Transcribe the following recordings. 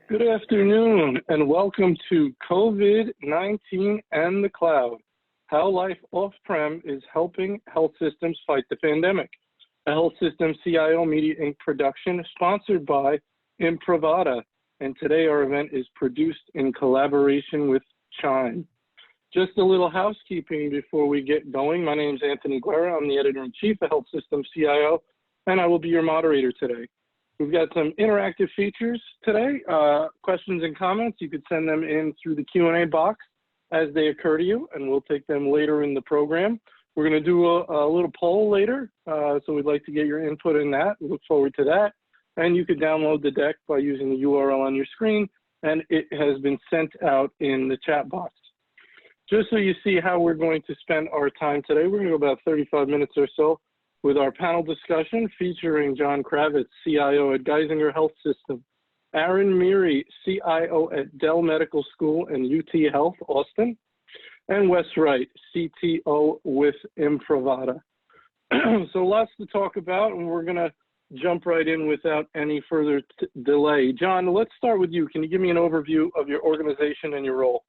Good afternoon and welcome to COVID-19 and the Cloud, How Life Off-Prem is Helping Health Systems Fight the Pandemic, a Health System CIO Media Inc. production sponsored by Imprivata. And today our event is produced in collaboration with CHIME. Just a little housekeeping before we get going. My name is Anthony Guerra. I'm the Editor-in-Chief of Health System CIO, and I will be your moderator today. We've got some interactive features today. Questions and comments, you could send them in through the Q&A box as they occur to you, and we'll take them later in the program. We're going to do a little poll later, so we'd like to get your input in that. We look forward to that. And you could download the deck by using the URL on your screen, and it has been sent out in the chat box. Just so you see how we're going to spend our time today, we're going to go about 35 minutes or so with our panel discussion featuring John Kravitz, CIO at Geisinger Health System, Aaron Miri, CIO at Dell Medical School and UT Health, Austin, and Wes Wright, CTO with Imprivata. So lots to talk about, and we're going to jump right in without any further delay. John, let's start with you. Can you give me an overview of your organization and your role?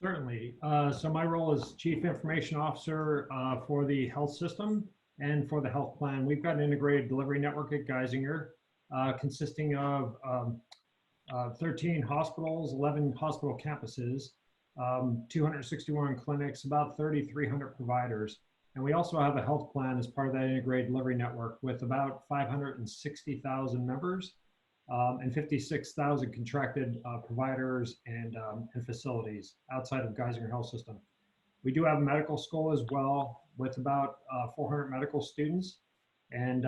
Certainly. So my role is Chief Information Officer for the health system and for the health plan. We've got an integrated delivery network at Geisinger consisting of 13 hospitals, 11 hospital campuses, 261 clinics, about 3,300 providers. And we also have a health plan as part of that integrated delivery network with about 560,000 members. And 56,000 contracted providers and facilities outside of Geisinger Health System. We do have a medical school as well with about 400 medical students. And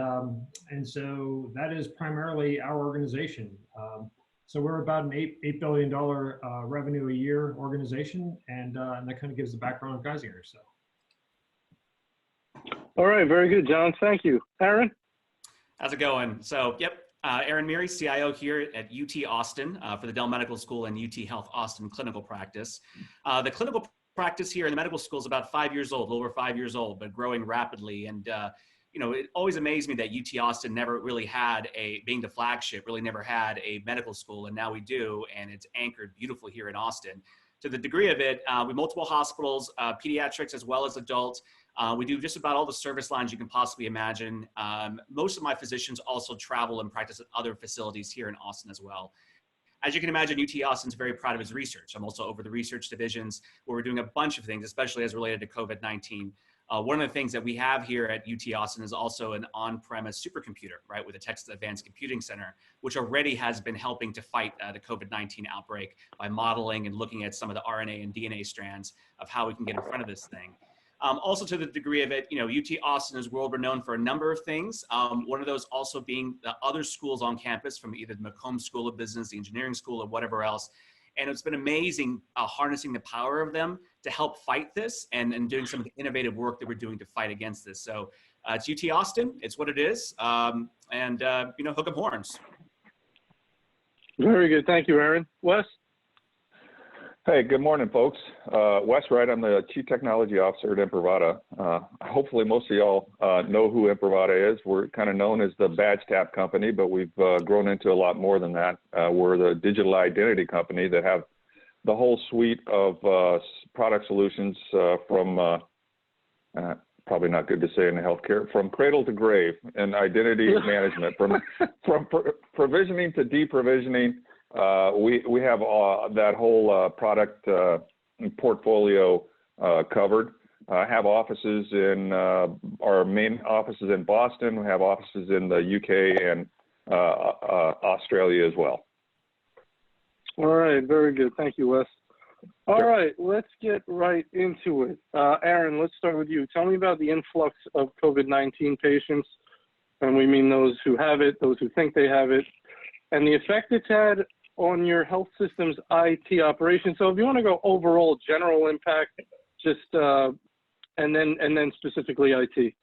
so that is primarily our organization. So we're about an $8 billion revenue a year organization, and that kind of gives the background of Geisinger. So. All right, very good, John. Thank you. Aaron? How's it going? So, yep. Aaron Miri, CIO here at UT Austin for the Dell Medical School and UT Health Austin clinical practice. The clinical practice here in the medical school is about 5 years old, a little over 5 years old, but growing rapidly. And you know, it always amazed me that UT Austin never really had being the flagship, really never had a medical school, and now we do, and it's anchored beautifully here in Austin. To the degree of it, we have multiple hospitals, pediatrics as well as adults. We do just about all the service lines you can possibly imagine. Most of my physicians also travel and practice at other facilities here in Austin as well. As you can imagine, UT Austin's very proud of its research. I'm also over the research divisions where we're doing a bunch of things, especially as related to COVID-19. One of the things that we have here at UT Austin is also an on-premise supercomputer, right, with the Texas Advanced Computing Center, which already has been helping to fight the COVID-19 outbreak by modeling and looking at some of the RNA and DNA strands of how we can get in front of this thing. Also to the degree of it, you know, UT Austin is world renowned for a number of things. One of those also being the other schools on campus from either the Macomb School of Business, the Engineering School, or whatever else. And it's been amazing harnessing the power of them to help fight this and doing some of the innovative work that we're doing to fight against this. So it's UT Austin, it's what it is. You know, hook 'em horns. Very good, thank you, Aaron. Wes? Hey, good morning, folks. Wes Wright, I'm the Chief Technology Officer at Imprivata. Hopefully most of y'all know who Imprivata is. We're kind of known as the badge tap company, but we've grown into a lot more than that. We're the digital identity company that have the whole suite of product solutions from, probably not good to say in healthcare, from cradle to grave and identity management, from provisioning to deprovisioning. We have that whole product portfolio covered. Have offices in our main offices in Boston. We have offices in the UK and Australia as well. All right, very good. Thank you, Wes. All right, let's get right into it. Aaron, let's start with you. Tell me about the influx of COVID-19 patients, and we mean those who have it, those who think they have it, and the effect it's had on your health system's IT operation. So if you want to go overall general impact, just and then specifically IT.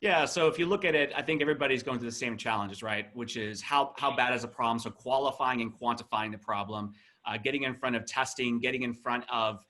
Yeah, so if you look at it, I think everybody's going through the same challenges, right? Which is how bad is a problem? So qualifying and quantifying the problem, getting in front of testing, getting in front of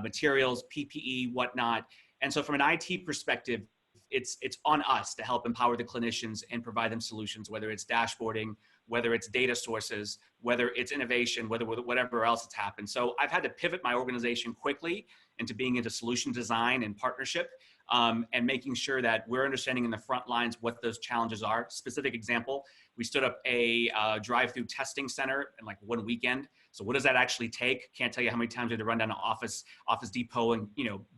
materials, PPE, whatnot. And so from an IT perspective, it's on us to help empower the clinicians and provide them solutions, whether it's dashboarding, whether it's data sources, whether it's innovation, whatever else has happened. So I've had to pivot my organization quickly into being into solution design and partnership, and making sure that we're understanding in the front lines what those challenges are. Specific example, we stood up a drive-through testing center in like one weekend. So what does that actually take? Can't tell you how many times we had to run down to Office Depot and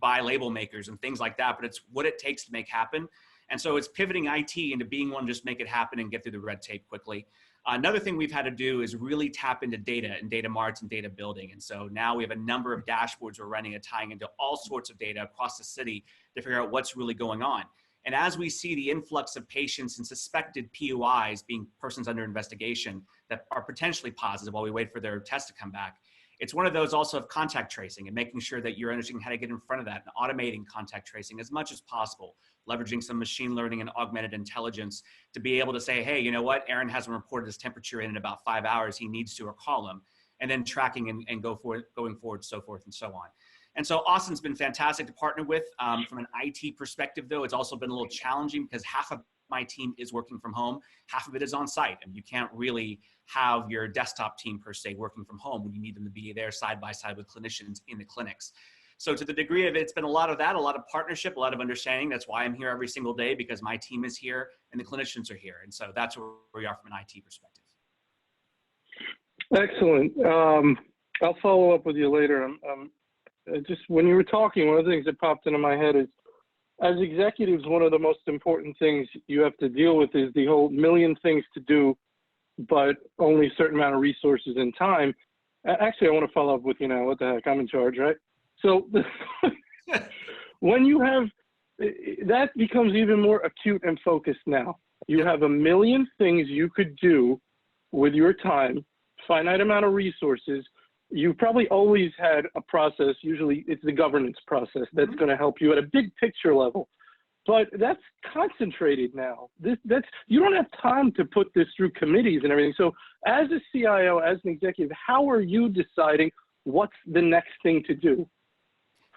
buy label makers and things like that, but it's what it takes to make happen. And so it's pivoting IT into being one, just make it happen and get through the red tape quickly. Another thing we've had to do is really tap into data and data marts and data building. And so now we have a number of dashboards we're running and tying into all sorts of data across the city to figure out what's really going on. And as we see the influx of patients and suspected PUIs, being persons under investigation, that are potentially positive while we wait for their test to come back, it's one of those also of contact tracing and making sure that you're understanding how to get in front of that and automating contact tracing as much as possible, leveraging some machine learning and augmented intelligence to be able to say, hey, you know what, Aaron hasn't reported his temperature in about 5 hours, he needs to, or call him, and then tracking and going forward, so forth and so on. And so Austin's been fantastic to partner with. From an IT perspective, though, it's also been a little challenging because half of my team is working from home, half of it is on site, and you can't really have your desktop team per se working from home when you need them to be there side by side with clinicians in the clinics. So to the degree of it, it's been a lot of that, a lot of partnership, a lot of understanding. That's why I'm here every single day, because my team is here and the clinicians are here. And so that's where we are from an IT perspective. Excellent. I'll follow up with you later. Just when you were talking, one of the things that popped into my head is, as executives, one of the most important things you have to deal with is the whole million things to do, but only a certain amount of resources and time. Actually, I want to follow up with you now. What the heck? I'm in charge, right? So when you have, that becomes even more acute and focused now. You have a million things you could do with your time, finite amount of resources. You've probably always had a process. Usually it's the governance process that's going to help you at a big picture level, but that's concentrated now. You don't have time to put this through committees and everything. So as a CIO, as an executive, how are you deciding what's the next thing to do?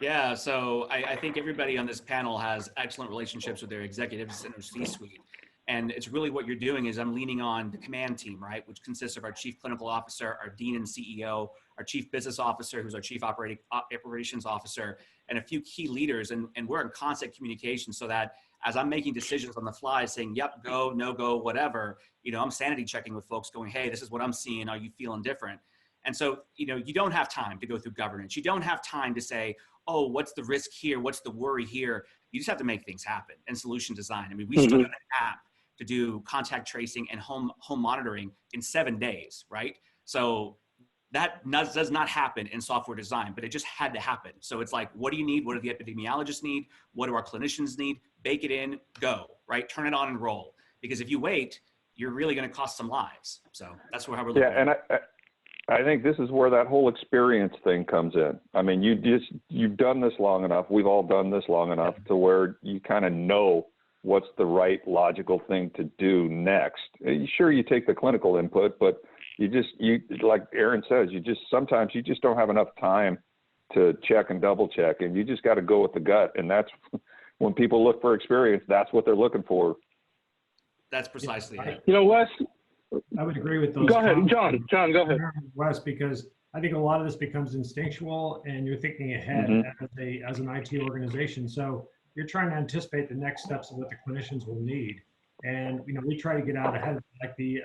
Yeah, so I think everybody on this panel has excellent relationships with their executives and their C-suite. And it's really what you're doing is I'm leaning on the command team, right, which consists of our chief clinical officer, our dean and CEO, our chief business officer, who's our chief operations officer, and a few key leaders. And we're in constant communication so that as I'm making decisions on the fly, saying, yep, go, no go, whatever, I'm sanity checking with folks going, hey, this is what I'm seeing. Are you feeling different? And so, you don't have time to go through governance. You don't have time to say, oh, what's the risk here? What's the worry here? You just have to make things happen and solution design. I mean, we started an app to do contact tracing and home monitoring in 7 days, right? So that does not happen in software design, but it just had to happen. So it's like, what do you need? What do the epidemiologists need? What do our clinicians need? Bake it in, go, right? Turn it on and roll. Because if you wait, you're really going to cost some lives. So that's how we're looking at it. And I think this is where that whole experience thing comes in. I mean, you've done this long enough. We've all done this long enough to where you kind of know what's the right logical thing to do next. Sure, you take the clinical input, but you like Aaron says, sometimes you just don't have enough time to check and double check, and you just got to go with the gut. And that's when people look for experience, that's what they're looking for. That's precisely it. Wes, I would agree with those. Go ahead, John, go ahead. Wes, because I think a lot of this becomes instinctual and you're thinking ahead as an IT organization. So you're trying to anticipate the next steps of what the clinicians will need. And, we try to get out ahead, like the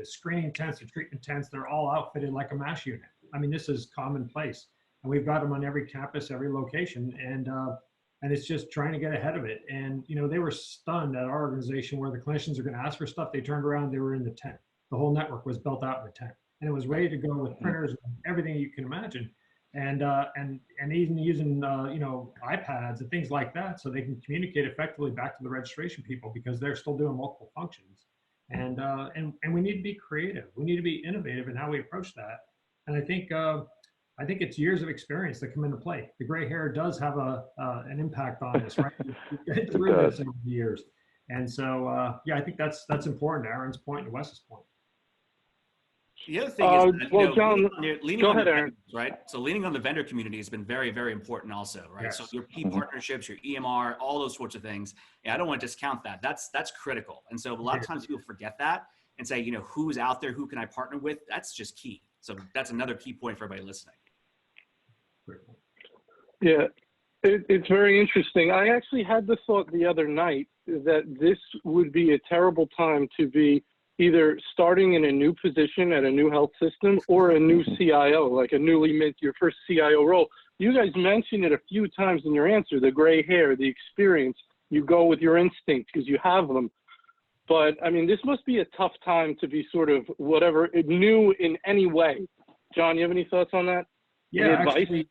screening tents, the treatment tents, they're all outfitted like a MASH unit. I mean, this is commonplace. And we've got them on every campus, every location. And it's just trying to get ahead of it. And, they were stunned at our organization where the clinicians are going to ask for stuff. They turned around, they were in the tent. The whole network was built out in the tent. And it was ready to go with printers and everything you can imagine. And even using, iPads and things like that so they can communicate effectively back to the registration people because they're still doing multiple functions. And we need to be creative. We need to be innovative in how we approach that. And I think it's years of experience that come into play. The gray hair does have an impact on this, right? You get through this over the years. And so, I think that's important, Aaron's point and Wes's point. The other thing is that, well, John, leaning go on ahead, the Aaron. vendors, right? So leaning on the vendor community has been very, very important also, right? Yes. So your key partnerships, your EMR, all those sorts of things. Yeah, I don't want to discount that. That's critical. And so a lot of times people forget that and say, who's out there? Who can I partner with? That's just key. So that's another key point for everybody listening. Yeah, it's very interesting. I actually had the thought the other night that this would be a terrible time to be either starting in a new position at a new health system or a new CIO, like a newly mint, your first CIO role. You guys mentioned it a few times in your answer, the gray hair, the experience. You go with your instincts because you have them. But I mean, this must be a tough time to be sort of whatever, new in any way. John, you have any thoughts on that? Yeah, any advice? actually,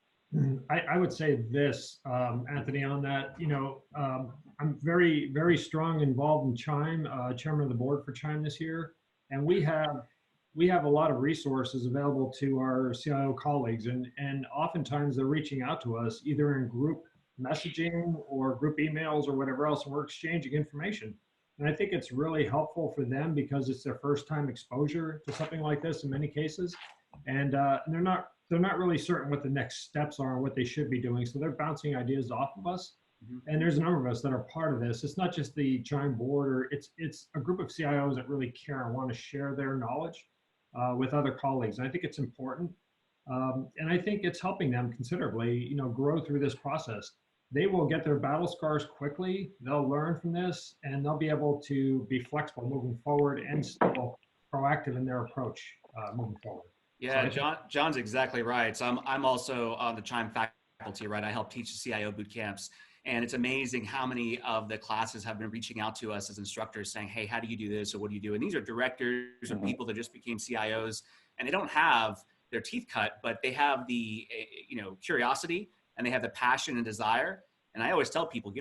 I would say this, Anthony, on that, I'm very, very strong involved in CHIME, chairman of the board for CHIME this year. And we have a lot of resources available to our CIO colleagues. And oftentimes they're reaching out to us either in group messaging or group emails or whatever else, and we're exchanging information. And I think it's really helpful for them because it's their first time exposure to something like this in many cases. And they're not really certain what the next steps are and what they should be doing. So they're bouncing ideas off of us. And there's a number of us that are part of this. It's not just the CHIME board, or it's a group of CIOs that really care and want to share their knowledge with other colleagues. And I think it's important. And I think it's helping them considerably, grow through this process. They will get their battle scars quickly. They'll learn from this, and they'll be able to be flexible moving forward and still proactive in their approach moving forward. Yeah, John's exactly right. So I'm also on the CHIME faculty, right? I help teach the CIO boot camps. And it's amazing how many of the classes have been reaching out to us as instructors saying, hey, how do you do this? Or what do you do? And these are directors or people that just became CIOs, and they don't have their teeth cut, but they have the, curiosity, and they have the passion and desire. And I always tell people,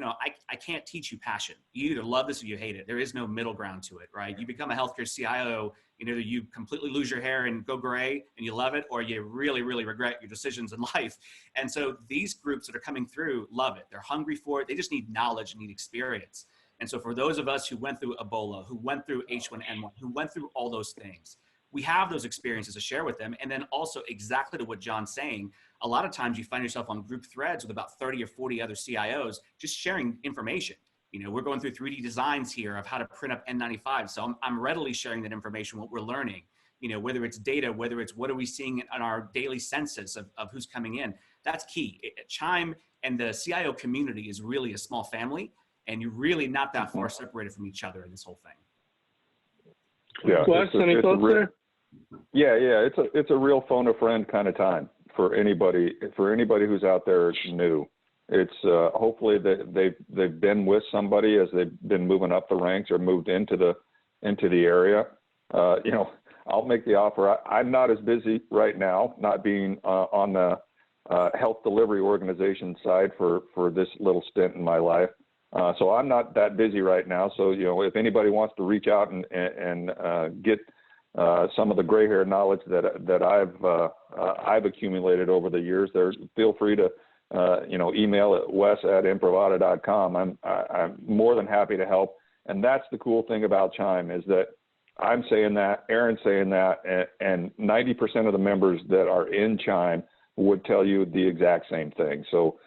I can't teach you passion. You either love this or you hate it. There is no middle ground to it, right? You become a healthcare CIO, either you completely lose your hair and go gray and you love it, or you really, really regret your decisions in life. And so these groups that are coming through love it. They're hungry for it. They just need knowledge and need experience. And so for those of us who went through Ebola, who went through H1N1, who went through all those things, we have those experiences to share with them. And then also exactly to what John's saying, a lot of times you find yourself on group threads with about 30 or 40 other CIOs just sharing information. We're going through 3D designs here of how to print up N95. So I'm readily sharing that information, what we're learning, whether it's data, whether it's what are we seeing on our daily census of who's coming in. That's key. CHIME and the CIO community is really a small family, and you're really not that far separated from each other in this whole thing. Yeah. Wes, any thoughts there? Yeah. It's a real phone a friend kind of time for anybody who's out there new. It's hopefully that they've been with somebody as they've been moving up the ranks or moved into the area. I'll make the offer. I'm not as busy right now, not being on the health delivery organization side for this little stint in my life. So I'm not that busy right now. So if anybody wants to reach out and get some of the gray hair knowledge that I've accumulated over the years, feel free to email at wes@imprivata.com. I'm more than happy to help. And that's the cool thing about CHIME is that I'm saying that, Aaron's saying that, and 90% of the members that are in CHIME would tell you the exact same thing. So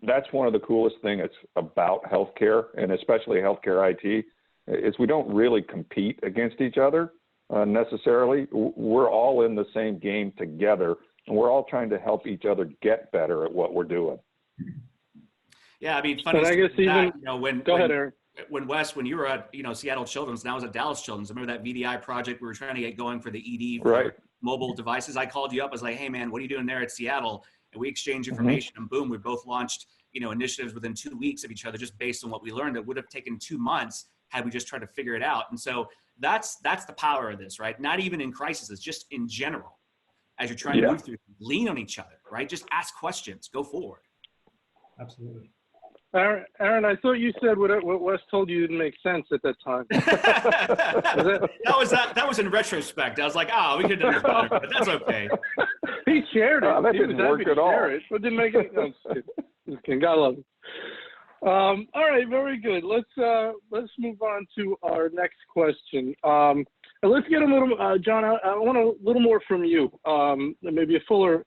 that's one of the coolest things about healthcare, and especially healthcare IT, is we don't really compete against each other necessarily. We're all in the same game together, and we're all trying to help each other get better at what we're doing. Yeah, I mean, funny. And I guess even go ahead, Aaron. When you were at Seattle Children's, and I was at Dallas Children's. I remember that VDI project we were trying to get going for the ED for mobile devices. I called you up. I was like, hey man, what are you doing there at Seattle? And we exchanged information, and boom, we both launched initiatives within 2 weeks of each other, just based on what we learned. That would have taken 2 months had we just tried to figure it out. And so that's the power of this, right? Not even in crises, just in general. As you're trying to move through, lean on each other, right? Just ask questions, go forward. Absolutely. Aaron, I thought you said what Wes told you didn't make sense at that time. that was in retrospect. I was like, we could have done it better, but that's okay. He shared it. That didn't work at all. It didn't make any sense. God love it. All right, very good. Let's move on to our next question. Let's get a little, John, I want a little more from you, maybe a fuller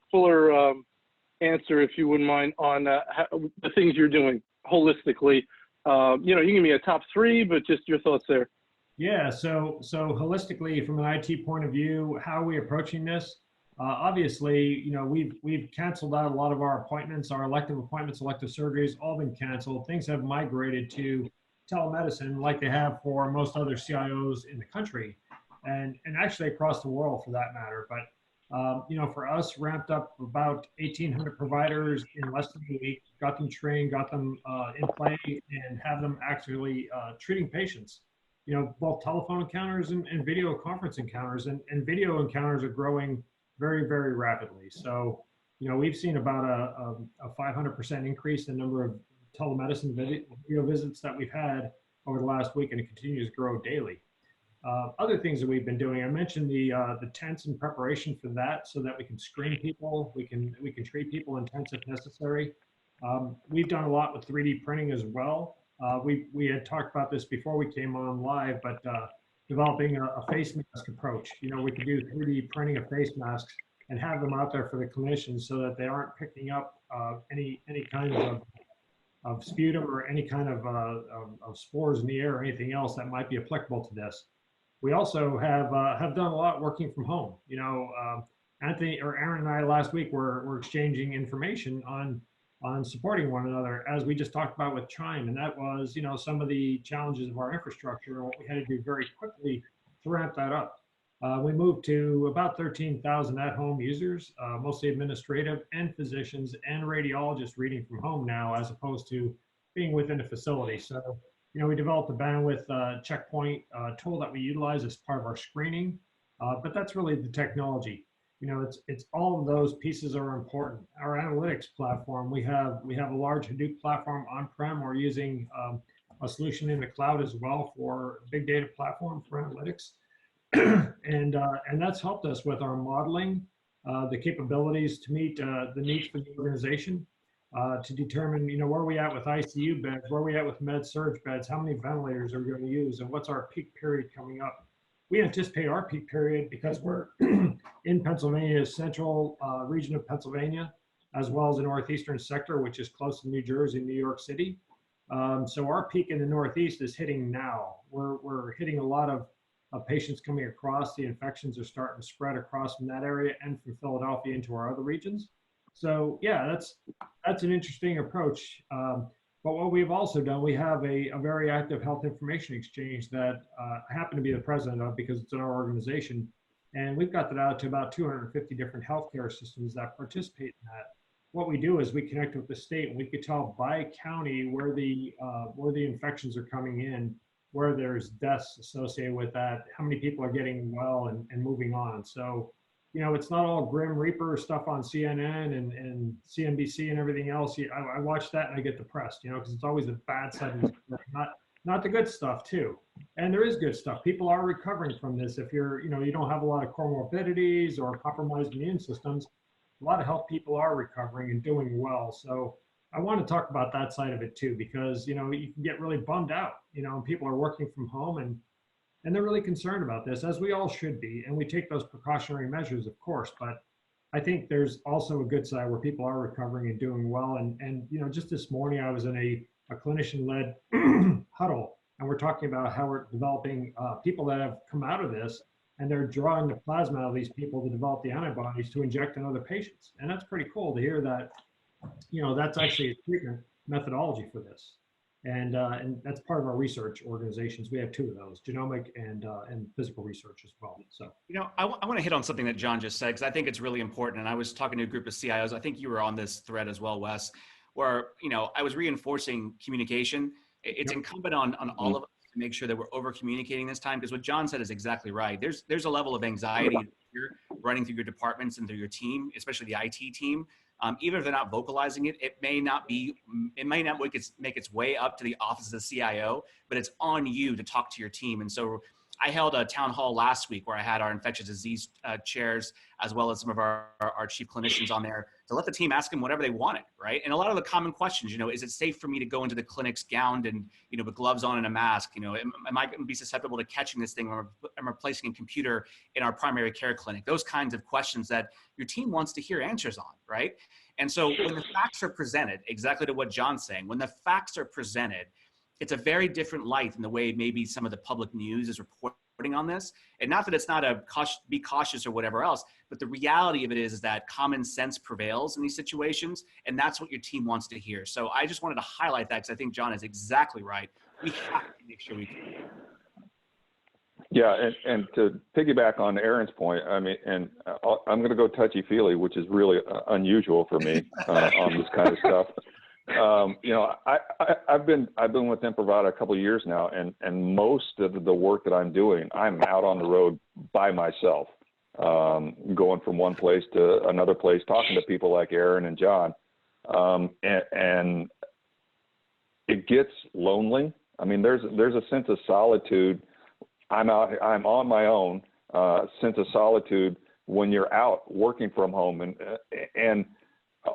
answer, if you wouldn't mind, on the things you're doing holistically. You know, you can give me a top three, but just your thoughts there. Yeah, so holistically, from an IT point of view, how are we approaching this? Obviously, you know, we've canceled out a lot of our appointments, our elective appointments, elective surgeries, all been canceled. Things have migrated to telemedicine like they have for most other CIOs in the country, and actually across the world for that matter. But you know, for us, ramped up about 1,800 providers in less than a week, got them trained, got them in play, and have them actually treating patients. You know, both telephone encounters and video conference encounters, and video encounters are growing very, very rapidly. So, you know, we've seen about a 500% increase in the number of telemedicine video visits that we've had over the last week, and it continues to grow daily. Other things that we've been doing, I mentioned the tents in preparation for that, so that we can screen people, we can treat people in tents if necessary. We've done a lot with 3D printing as well. We had talked about this before we came on live, but developing a face mask approach. You know, we could do 3D printing of face masks and have them out there for the clinicians so that they aren't picking up any kind of sputum or any kind of spores in the air or anything else that might be applicable to this. We also have done a lot working from home. You know, Anthony or Aaron and I last week were exchanging information on supporting one another, as we just talked about with CHIME, and that was, you know, some of the challenges of our infrastructure and what we had to do very quickly to ramp that up. We moved to about 13,000 at-home users, mostly administrative and physicians and radiologists reading from home now, as opposed to being within a facility. So, you know, we developed a bandwidth checkpoint tool that we utilize as part of our screening, but that's really the technology. You know, it's all of those pieces are important. Our analytics platform, we have a large Hadoop platform on-prem. We're using a solution in the cloud as well for big data platform for analytics. and that's helped us with our modeling, the capabilities to meet the needs for the organization, to determine, you know, where are we at with ICU beds, where are we at with med surge beds, how many ventilators are we going to use, and what's our peak period coming up. We anticipate our peak period, because we're in Pennsylvania's central region of Pennsylvania, as well as the northeastern sector, which is close to New Jersey, New York City. So our peak in the Northeast is hitting now. We're hitting a lot of patients coming across. The infections are starting to spread across from that area and from Philadelphia into our other regions. So yeah, that's an interesting approach. But what we've also done, we have a very active health information exchange that I happen to be the president of because it's in our organization. And we've got that out to about 250 different healthcare systems that participate in that. What we do is we connect with the state, and we could tell by county where the infections are coming in, where there's deaths associated with that, how many people are getting well and moving on. So, you know, it's not all Grim Reaper stuff on CNN and CNBC and everything else. I watch that and I get depressed, you know, because it's always the bad side of the story, not the good stuff too. And there is good stuff. People are recovering from this. If you're, you know, you don't have a lot of comorbidities or compromised immune systems, a lot of health people are recovering and doing well. So I want to talk about that side of it too, because, you know, you can get really bummed out, you know, and people are working from home and they're really concerned about this, as we all should be. And we take those precautionary measures, of course, but I think there's also a good side where people are recovering and doing well. And you know, just this morning, I was in a clinician-led huddle, and we're talking about how we're developing people that have come out of this, and they're drawing the plasma out of these people to develop the antibodies to inject in other patients. And that's pretty cool to hear that, you know, that's actually a treatment methodology for this. And that's part of our research organizations. We have two of those, genomic and physical research as well. So, you know, I want to hit on something that John just said, because I think it's really important. And I was talking to a group of CIOs. I think you were on this thread as well, Wes, where, you know, I was reinforcing communication. It's incumbent on all of us to make sure that we're over communicating this time, because what John said is exactly right. There's a level of anxiety here running through your departments and through your team, especially the IT team. Even if they're not vocalizing it, it may not make its way up to the office of the CIO, but it's on you to talk to your team. And so I held a town hall last week where I had our infectious disease chairs, as well as some of our chief clinicians on there, to let the team ask them whatever they wanted, right? And a lot of the common questions, is it safe for me to go into the clinics gowned and, with gloves on and a mask? Am I going to be susceptible to catching this thing when I'm replacing a computer in our primary care clinic? Those kinds of questions that your team wants to hear answers on, right? And so when the facts are presented, exactly to what John's saying, when the facts are presented, it's a very different light than the way maybe some of the public news is reporting on this. And not that it's not be cautious or whatever else, but the reality of it is that common sense prevails in these situations, and that's what your team wants to hear. So I just wanted to highlight that because I think John is exactly right. We have to make sure we can. Yeah, and to piggyback on Aaron's point, I mean, and I'm going to go touchy-feely, which is really unusual for me on this kind of stuff. I've been with Imprivata a couple of years now, and most of the work that I'm doing, I'm out on the road by myself, going from one place to another place, talking to people like Aaron and John, and it gets lonely. I mean, there's a sense of solitude. I'm on my own, sense of solitude when you're out working from home, and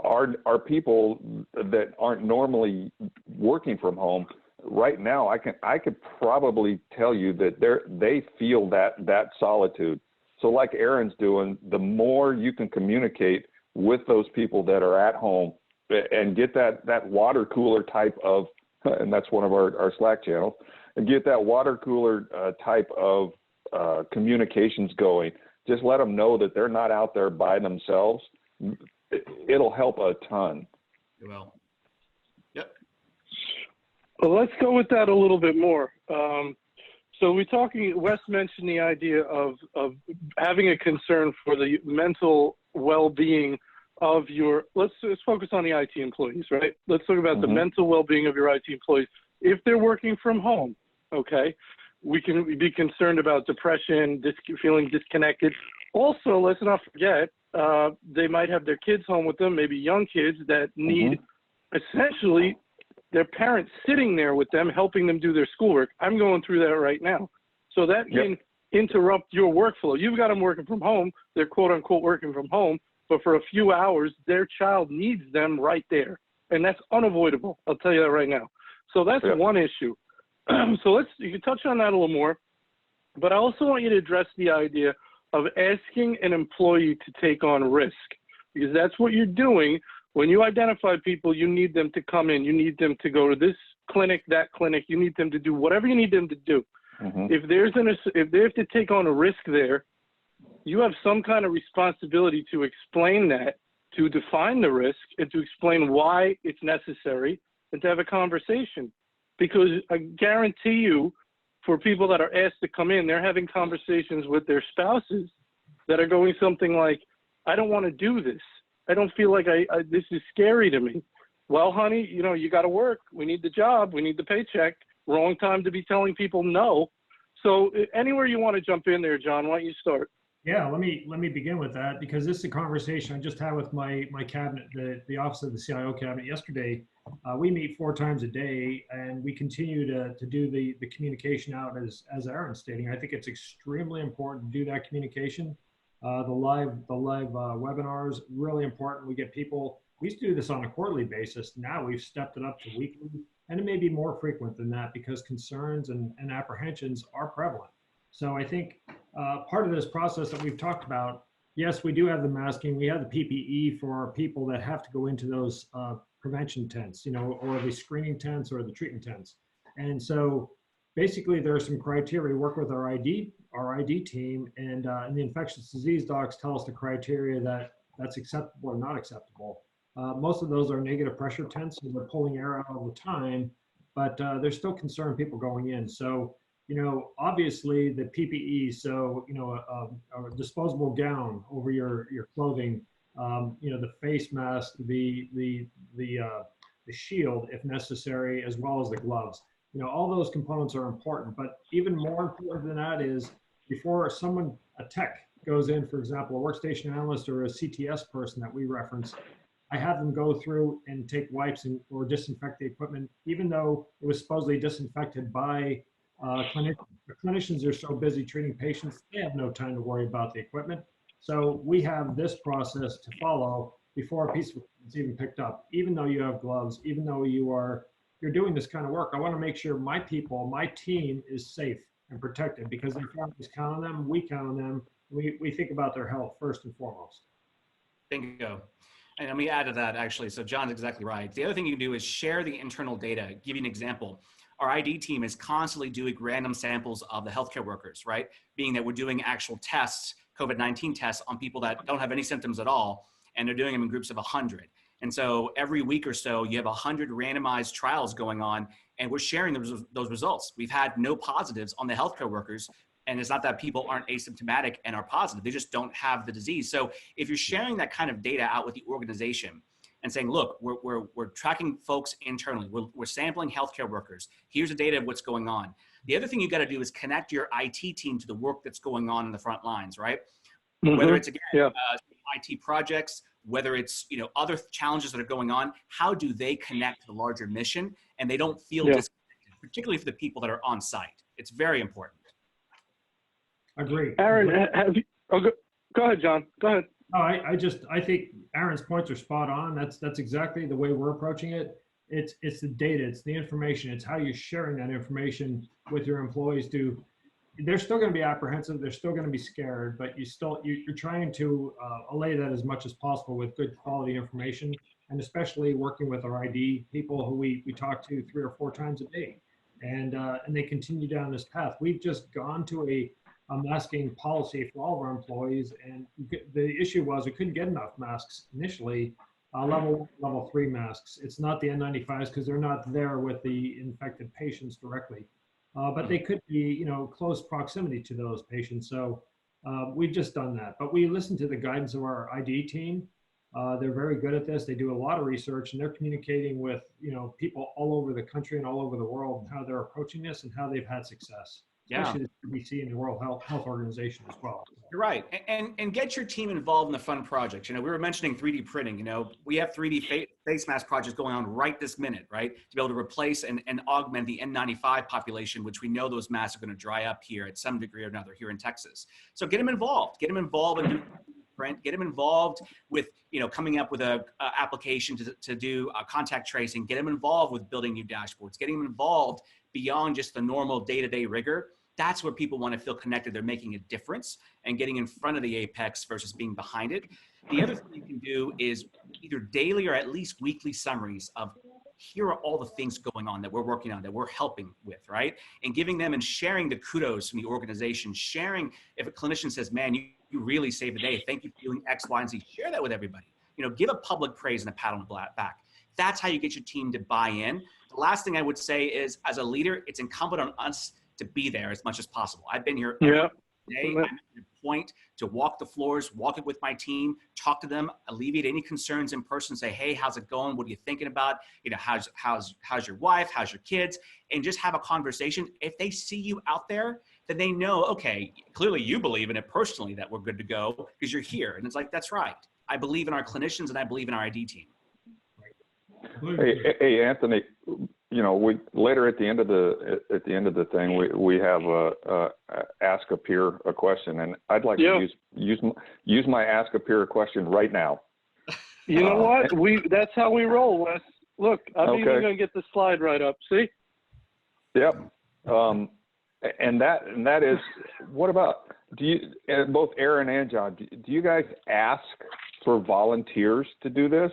our people that aren't normally working from home right now, I could probably tell you that they feel that solitude. So like Aaron's doing, the more you can communicate with those people that are at home and get that water cooler type of, and that's one of our Slack channels, and get that water cooler type of communications going. Just let them know that they're not out there by themselves. It'll help a ton. It will. Yep. Well, let's go with that a little bit more. So Wes mentioned the idea of having a concern for the mental well-being of let's focus on the IT employees, right? Let's talk about the mental well-being of your IT employees. If they're working from home, okay, we can be concerned about depression, feeling disconnected. Also, let's not forget, they might have their kids home with them, maybe young kids that need essentially their parents sitting there with them, helping them do their schoolwork. I'm going through that right now. So that can interrupt your workflow. You've got them working from home. They're quote unquote working from home, but for a few hours, their child needs them right there. And that's unavoidable. I'll tell you that right now. So that's one issue. So you can touch on that a little more, but I also want you to address the idea of asking an employee to take on risk, because that's what you're doing. When you identify people, you need them to come in, you need them to go to this clinic, that clinic, you need them to do whatever you need them to do. If they have to take on a risk there, you have some kind of responsibility to explain that, to define the risk, and to explain why it's necessary, and to have a conversation. Because I guarantee you, for people that are asked to come in, they're having conversations with their spouses that are going something like, I don't want to do this. I don't feel like this is scary to me. Well, honey, you got to work. We need the job. We need the paycheck. Wrong time to be telling people no. So anywhere you want to jump in there, John, why don't you start? Yeah, let me begin with that, because this is a conversation I just had with my cabinet, the office of the CIO cabinet yesterday. We meet 4 times a day, and we continue to do the communication out as Aaron's stating. I think it's extremely important to do that communication. The live webinars, really important. We get people, we used to do this on a quarterly basis. Now we've stepped it up to weekly, and it may be more frequent than that because concerns and apprehensions are prevalent. So I think part of this process that we've talked about, yes, we do have the masking, we have the PPE for people that have to go into those prevention tents, or the screening tents or the treatment tents. And so basically there are some criteria. We work with our ID team, and the infectious disease docs tell us the criteria that's acceptable or not acceptable. Most of those are negative pressure tents, so they're pulling air out all the time, but there's still concerned people going in. So obviously the PPE, so, a disposable gown over your clothing, the face mask, the shield if necessary, as well as the gloves. All those components are important, but even more important than that is before a tech goes in, for example, a workstation analyst or a CTS person that we reference, I have them go through and take wipes or disinfect the equipment, even though it was supposedly disinfected by The clinicians are so busy treating patients, they have no time to worry about the equipment. So we have this process to follow before a piece of equipment is even picked up. Even though you have gloves, even though you're doing this kind of work, I want to make sure my people, my team is safe and protected, because their families count on them, we count on them. We think about their health first and foremost. Bingo. And let me add to that, actually. So John's exactly right. The other thing you can do is share the internal data. Give you an example. Our ID team is constantly doing random samples of the healthcare workers, right? Being that we're doing actual tests, COVID-19 tests on people that don't have any symptoms at all, and they're doing them in groups of 100. And so every week or so, you have 100 randomized trials going on, and we're sharing those results. We've had no positives on the healthcare workers, and it's not that people aren't asymptomatic and are positive, they just don't have the disease. So if you're sharing that kind of data out with the organization and saying, look, we're tracking folks internally, we're sampling healthcare workers, here's the data of what's going on. The other thing you gotta do is connect your IT team to the work that's going on in the front lines, right? Mm-hmm. Whether it's, again, IT projects, whether it's other challenges that are going on, how do they connect to the larger mission and they don't feel disconnected, particularly for the people that are on site. It's very important. Agree. Aaron, have you, go ahead, John. Go ahead. No, I think Aaron's points are spot on. That's exactly the way we're approaching it. It's the data, it's the information, it's how you're sharing that information with your employees. They're still going to be apprehensive, they're still going to be scared, but you're trying to allay that as much as possible with good quality information, and especially working with our ID people who we talk to 3 or 4 times a day, and they continue down this path. We've just gone to a masking policy for all of our employees, and the issue was we couldn't get enough masks initially. Level 3 masks. It's not the N95s because they're not there with the infected patients directly, but they could be, close proximity to those patients. So we've just done that, but we listen to the guidance of our ID team. They're very good at this. They do a lot of research, and they're communicating with people all over the country and all over the world, and how they're approaching this and how they've had success. Especially the CDC and the World Health Organization as well. You're right. And get your team involved in the fun projects. We were mentioning 3D printing. We have 3D face mask projects going on right this minute, right? To be able to replace and augment the N95 population, which we know those masks are going to dry up here at some degree or another here in Texas. So get them involved. Get them involved in print. Get them involved with, coming up with a application to do contact tracing. Get them involved with building new dashboards. Getting them involved beyond just the normal day-to-day rigor. That's where people want to feel connected. They're making a difference and getting in front of the apex versus being behind it. The other thing you can do is either daily or at least weekly summaries of here are all the things going on that we're working on, that we're helping with, right? And giving them and sharing the kudos from the organization, sharing if a clinician says, man, you really saved the day. Thank you for doing X, Y, and Z. Share that with everybody. Give a public praise and a pat on the back. That's how you get your team to buy in. The last thing I would say is, as a leader, it's incumbent on us to be there as much as possible. I've been here every day. I'm at the point to walk the floors, walk it with my team, talk to them, alleviate any concerns in person, say, hey, how's it going? What are you thinking about? How's your wife? How's your kids? And just have a conversation. If they see you out there, then they know, okay, clearly you believe in it personally that we're good to go because you're here. And it's like, that's right. I believe in our clinicians and I believe in our ID team. Hey, Anthony, we later at the end of the thing, we have ask a peer a question, and I'd like to use my ask a peer a question right now. You know what? That's how we roll, Wes. Look, I'm even going to get the slide right up. See? Yep. And that is, what about, both Aaron and John, do you guys ask for volunteers to do this?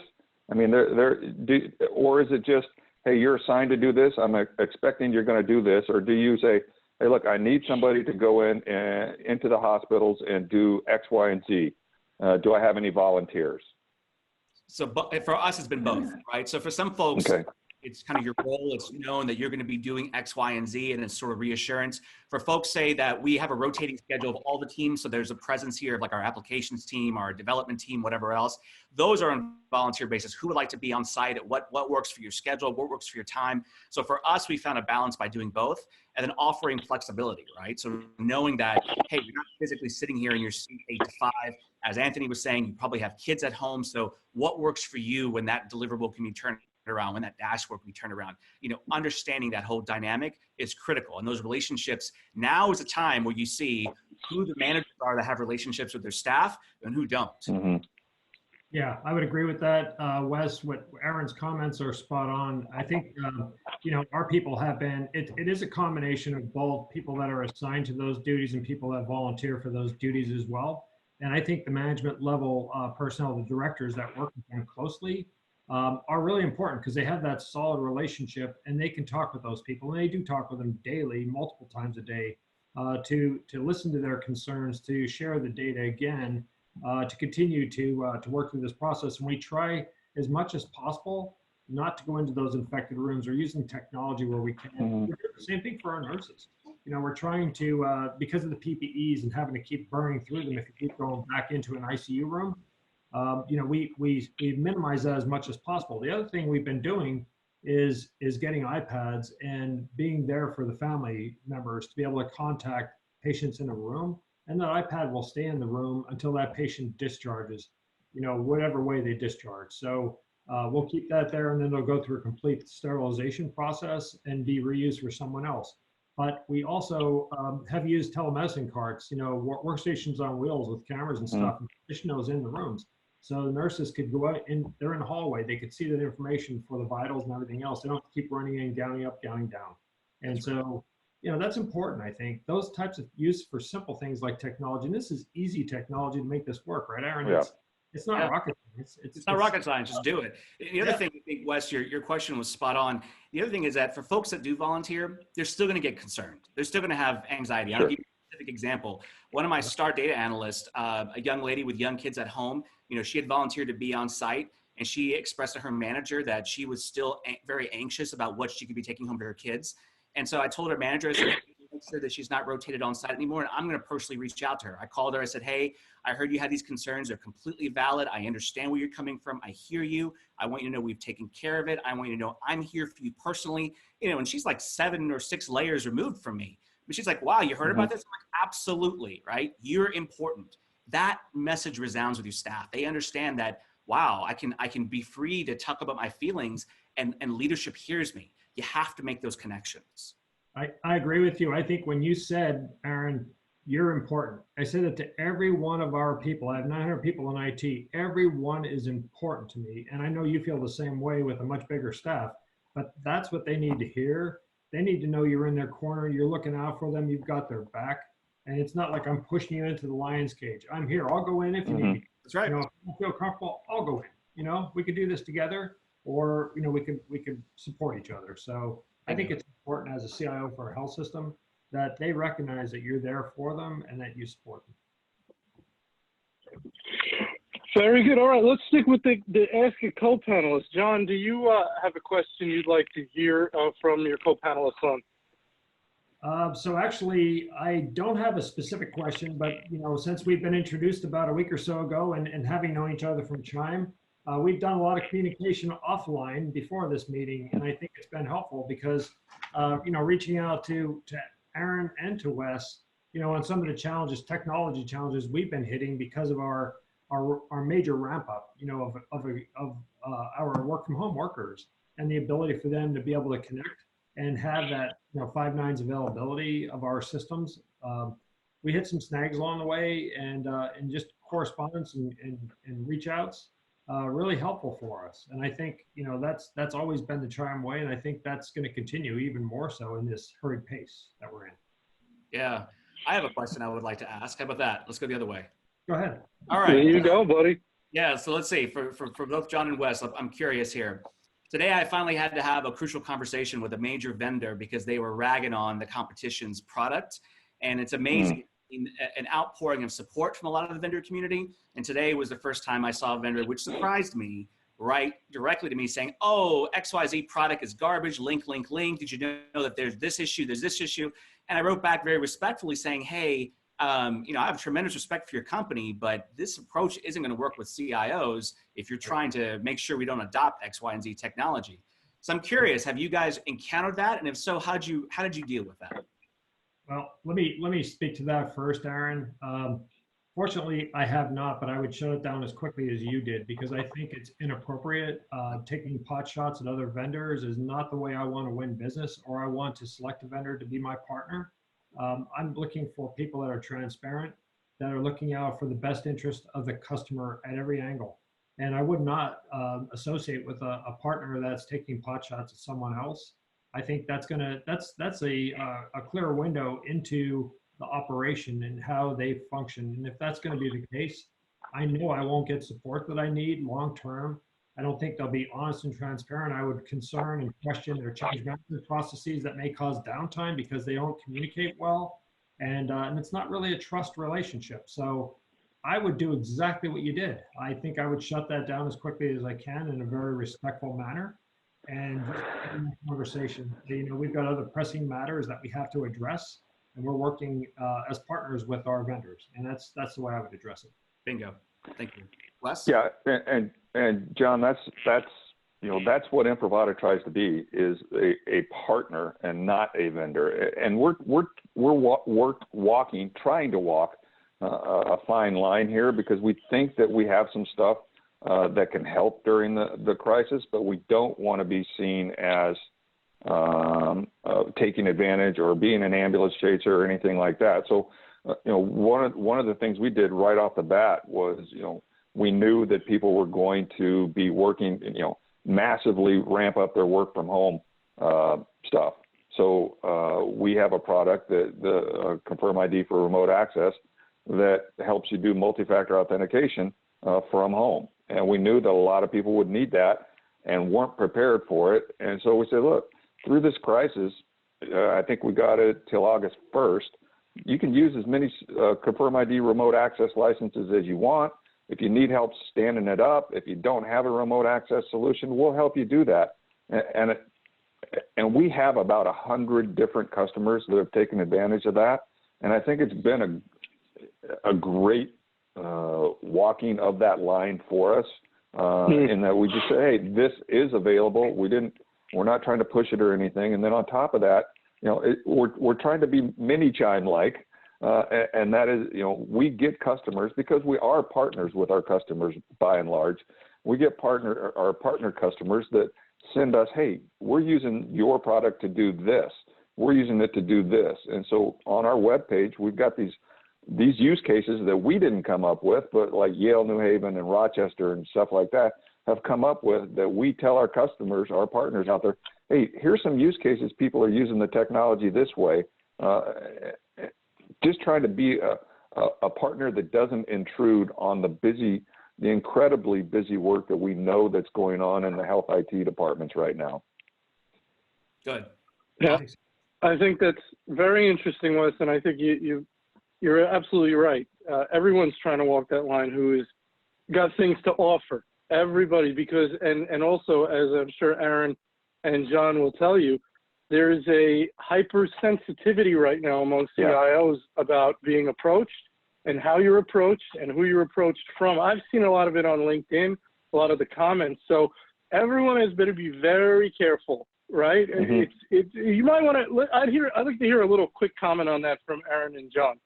I mean, or is it just, hey, you're assigned to do this, I'm expecting you're going to do this, or do you say, hey, look, I need somebody to go into the hospitals and do X, Y, and Z. Do I have any volunteers? So for us, it's been both, right? So for some folks, it's kind of your role. It's known that you're going to be doing X, Y, and Z, and it's sort of reassurance. For folks say that we have a rotating schedule of all the teams, so there's a presence here of like our applications team, our development team, whatever else. Those are on volunteer basis. Who would like to be on site? What works for your schedule? What works for your time? So for us, we found a balance by doing both and then offering flexibility, right? So knowing that, hey, you're not physically sitting here in your seat 8 to 5. As Anthony was saying, you probably have kids at home. So what works for you when that deliverable can be turned around, when that dashboard can be turned around. You know, understanding that whole dynamic is critical. And those relationships, now is a time where you see who the managers are that have relationships with their staff and who don't. Mm-hmm. Yeah, I would agree with that. Wes, what Aaron's comments are spot on. I think, you know, our people have been, it is a combination of both people that are assigned to those duties and people that volunteer for those duties as well. And I think the management level personnel, the directors that work with them closely, are really important because they have that solid relationship and they can talk with those people. And they do talk with them daily, multiple times a day, to listen to their concerns, to share the data again, to continue to work through this process. And we try as much as possible not to go into those infected rooms or using technology where we can. Mm-hmm. We're doing the same thing for our nurses. You know, we're trying to, because of the PPEs and having to keep burning through them if you keep going back into an ICU room, you know, we minimize that as much as possible. The other thing we've been doing is getting iPads and being there for the family members to be able to contact patients in a room. And that iPad will stay in the room until that patient discharges, you know, whatever way they discharge. So we'll keep that there, and then they'll go through a complete sterilization process and be reused for someone else. But we also have used telemedicine carts, you know, workstations on wheels with cameras and stuff, and position those in the rooms. So the nurses could go out and they're in the hallway. They could see that information for the vitals and everything else. They don't keep running in, gowning up, gowning down. And so, you know, that's important, I think. Those types of use for simple things like technology, and this is easy technology to make this work, right, Aaron? Yeah. It's not rocket science. It's not rocket science, just do it. The other thing, I think, Wes, your question was spot on. The other thing is that for folks that do volunteer, they're still going to get concerned. They're still going to have anxiety. I'll give you a specific example. One of my star data analysts, a young lady with young kids at home, you know, she had volunteered to be on site, and she expressed to her manager that she was still very anxious about what she could be taking home to her kids. And so I told her manager, I said, make sure that she's not rotated on site anymore. And I'm going to personally reach out to her. I called her. I said, hey, I heard you had these concerns. They're completely valid. I understand where you're coming from. I hear you. I want you to know we've taken care of it. I want you to know I'm here for you personally. You know, and she's like 7 or 6 layers removed from me. But she's like, wow, you heard about this? I'm like, absolutely, right? You're important. That message resounds with your staff. They understand that, wow, I can be free to talk about my feelings, and leadership hears me. You have to make those connections. I agree with you. I think when you said, Aaron, you're important, I said that to every one of our people. I have 900 people in IT. Everyone is important to me. And I know you feel the same way with a much bigger staff, but that's what they need to hear. They need to know you're in their corner. You're looking out for them. You've got their back. And it's not like I'm pushing you into the lion's cage. I'm here. I'll go in if you need me. That's right. You know, if you feel comfortable, I'll go in. You know, we could do this together, or, you know, we could support each other. So I think it's important as a CIO for a health system that they recognize that you're there for them and that you support them. Very good. All right, let's stick with the Ask a Co-panelist. John, do you have a question you'd like to hear from your co-panelists on? So actually, I don't have a specific question, but, you know, since we've been introduced about a week or so ago and having known each other from CHIME, we've done a lot of communication offline before this meeting, and I think it's been helpful because, you know, reaching out to Aaron and to Wes, you know, on some of the challenges, technology challenges we've been hitting because of our major ramp up, you know, of our work from home workers, and the ability for them to be able to connect and have that, you know, 5 nines availability of our systems. We hit some snags along the way, and just correspondence and reach outs. Really helpful for us. And I think, you know, that's always been the CHIME way. And I think that's going to continue even more so in this hurried pace that we're in. Yeah. I have a question I would like to ask. How about that? Let's go the other way. Go ahead. All right. There you go, buddy. Yeah. So let's see, for both John and Wes, I'm curious here. Today, I finally had to have a crucial conversation with a major vendor because they were ragging on the competition's product. And it's amazing. An outpouring of support from a lot of the vendor community. And today was the first time I saw a vendor, which surprised me, write directly to me saying, oh, XYZ product is garbage, link. Did you know that there's this issue, there's this issue? And I wrote back very respectfully saying, hey, you know, I have tremendous respect for your company, but this approach isn't going to work with CIOs if you're trying to make sure we don't adopt X, Y, and Z technology. So I'm curious, have you guys encountered that? And if so, how did you deal with that? Well, let me speak to that first, Aaron. Fortunately, I have not, but I would shut it down as quickly as you did because I think it's inappropriate. Taking pot shots at other vendors is not the way I want to win business, or I want to select a vendor to be my partner. I'm looking for people that are transparent, that are looking out for the best interest of the customer at every angle. And I would not associate with a partner that's taking pot shots at someone else. I think that's a clear window into the operation and how they function. And if that's going to be the case, I know I won't get support that I need long term. I don't think they'll be honest and transparent. I would concern and question their change management processes that may cause downtime because they don't communicate well. And it's not really a trust relationship. So I would do exactly what you did. I think I would shut that down as quickly as I can in a very respectful manner. And just have a conversation. You know, we've got other pressing matters that we have to address, and we're working as partners with our vendors, and that's the way I would address it. Bingo. Thank you, Wes. Yeah, and John, that's what Imprivata tries to be, is a partner and not a vendor. And we're trying to walk a fine line here, because we think that we have some stuff that can help during the crisis, but we don't want to be seen as taking advantage or being an ambulance chaser or anything like that. So, one of the things we did right off the bat was, we knew that people were going to be working, massively ramp up their work from home stuff. So we have a product, the Confirm ID for remote access, that helps you do multi-factor authentication from home. And we knew that a lot of people would need that and weren't prepared for it. And so we said, look, through this crisis, I think we got it till August 1st. You can use as many Confirm ID remote access licenses as you want. If you need help standing it up, if you don't have a remote access solution, we'll help you do that. And we have about 100 different customers that have taken advantage of that. And I think it's been a great walking of that line for us, in that we just say, hey, this is available. We're not trying to push it or anything. And then on top of that, we're trying to be mini CHIME-like, and that is, we get customers, because we are partners with our customers by and large. We get our partner customers that send us, hey, we're using your product to do this. We're using it to do this. And so on our webpage, we've got these use cases that we didn't come up with, but like Yale, New Haven, and Rochester and stuff like that have come up with, that we tell our customers, our partners out there, hey, here's some use cases people are using the technology this way. Just trying to be a partner that doesn't intrude on the incredibly busy work that we know that's going on in the health IT departments right now. Good. Yeah, I think that's very interesting, Wes, and I think you're absolutely right. Everyone's trying to walk that line who has got things to offer. Everybody, because, and also, as I'm sure Aaron and John will tell you, there's a hypersensitivity right now among CIOs about being approached and how you're approached and who you're approached from. I've seen a lot of it on LinkedIn, a lot of the comments. So everyone has better be very careful, right? Mm-hmm. You might want to, I'd like to hear a little quick comment on that from Aaron and John.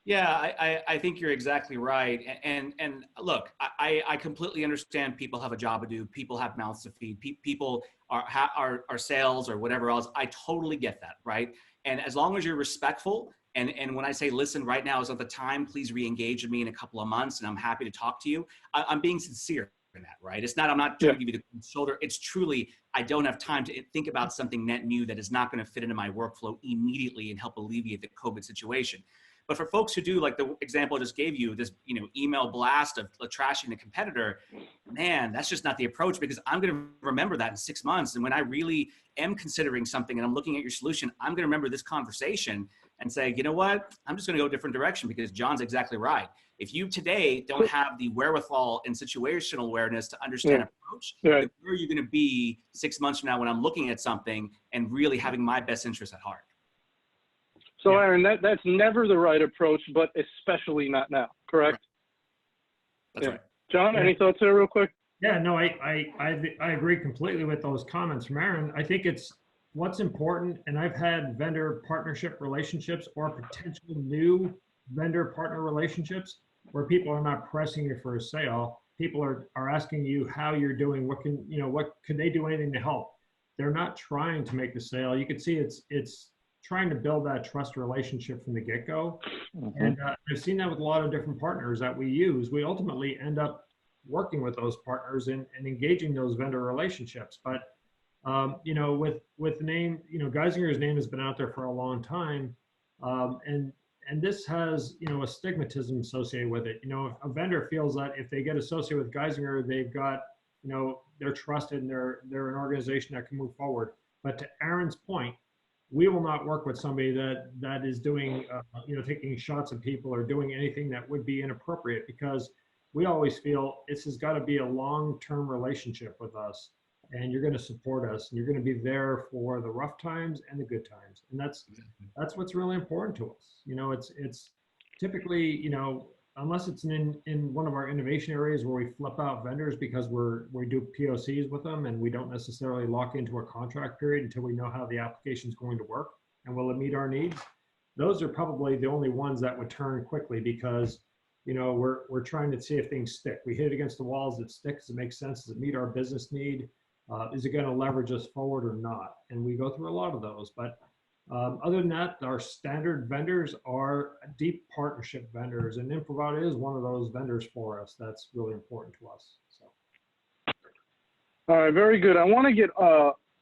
Yeah, I think you're exactly right. And look, I completely understand people have a job to do. People have mouths to feed. People are sales or whatever else. I totally get that, right? And as long as you're respectful, and when I say, listen, right now is not the time, please re-engage with me in a couple of months and I'm happy to talk to you. I'm being sincere in that, right? It's not, I'm not trying to give you the shoulder. It's truly, I don't have time to think about something net new that is not going to fit into my workflow immediately and help alleviate the COVID situation. But for folks who do, like the example I just gave you, this email blast of trashing the competitor, man, that's just not the approach, because I'm going to remember that in 6 months. And when I really am considering something and I'm looking at your solution, I'm going to remember this conversation and say, you know what, I'm just going to go a different direction, because John's exactly right. If you today don't have the wherewithal and situational awareness to understand approach, where are you going to be 6 months from now when I'm looking at something and really having my best interest at heart? So Aaron, that's never the right approach, but especially not now, correct? That's right. John, any thoughts there real quick? Yeah, no, I agree completely with those comments from Aaron. I think it's what's important, and I've had vendor partnership relationships or potential new vendor partner relationships where people are not pressing you for a sale. People are asking you how you're doing, what can, what could they do anything to help? They're not trying to make the sale. You can see it's trying to build that trust relationship from the get-go. Mm-hmm. And I've seen that with a lot of different partners that we use. We ultimately end up working with those partners and engaging those vendor relationships. But with the name, Geisinger's name has been out there for a long time, and this has a stigmatism associated with it. If a vendor feels that if they get associated with Geisinger, they've got they're trusted and they're an organization that can move forward. But to Aaron's point, we will not work with somebody that is doing taking shots at people or doing anything that would be inappropriate, because we always feel this has got to be a long-term relationship with us, and you're going to support us, and you're going to be there for the rough times and the good times. And that's what's really important to us. It's typically, unless it's in one of our innovation areas where we flip out vendors because we do POCs with them and we don't necessarily lock into a contract period until we know how the application is going to work and will it meet our needs. Those are probably the only ones that would turn quickly, because we're trying to see if things stick. We hit it against the walls. It sticks. It makes sense. Does it meet our business need? Is it going to leverage us forward or not? And we go through a lot of those. But other than that, our standard vendors are deep partnership vendors, and Imprivata is one of those vendors for us. That's really important to us. So. All right, very good. I want to get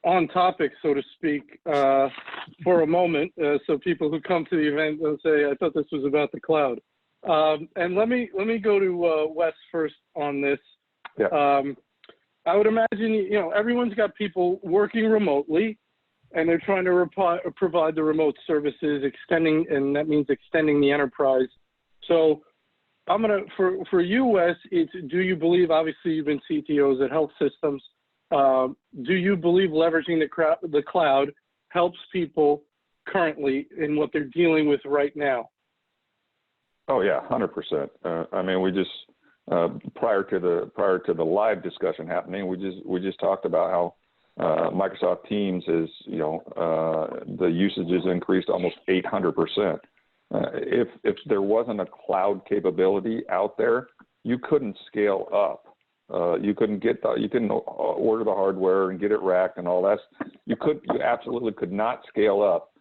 on topic, so to speak, for a moment, so people who come to the event will say, "I thought this was about the cloud." And let me go to Wes first on this. Yeah. I would imagine everyone's got people working remotely, and they're trying to provide the remote services, and that means extending the enterprise. So I'm gonna for you, Wes, it's, do you believe? Obviously, you've been CTOs at health systems. Do you believe leveraging the cloud helps people currently in what they're dealing with right now? Oh yeah, 100%. I mean, we just prior to the live discussion happening, we just talked about how Microsoft Teams is, the usage has increased almost 800%. If there wasn't a cloud capability out there, you couldn't scale up. You couldn't order the hardware and get it racked and all that. You absolutely could not scale up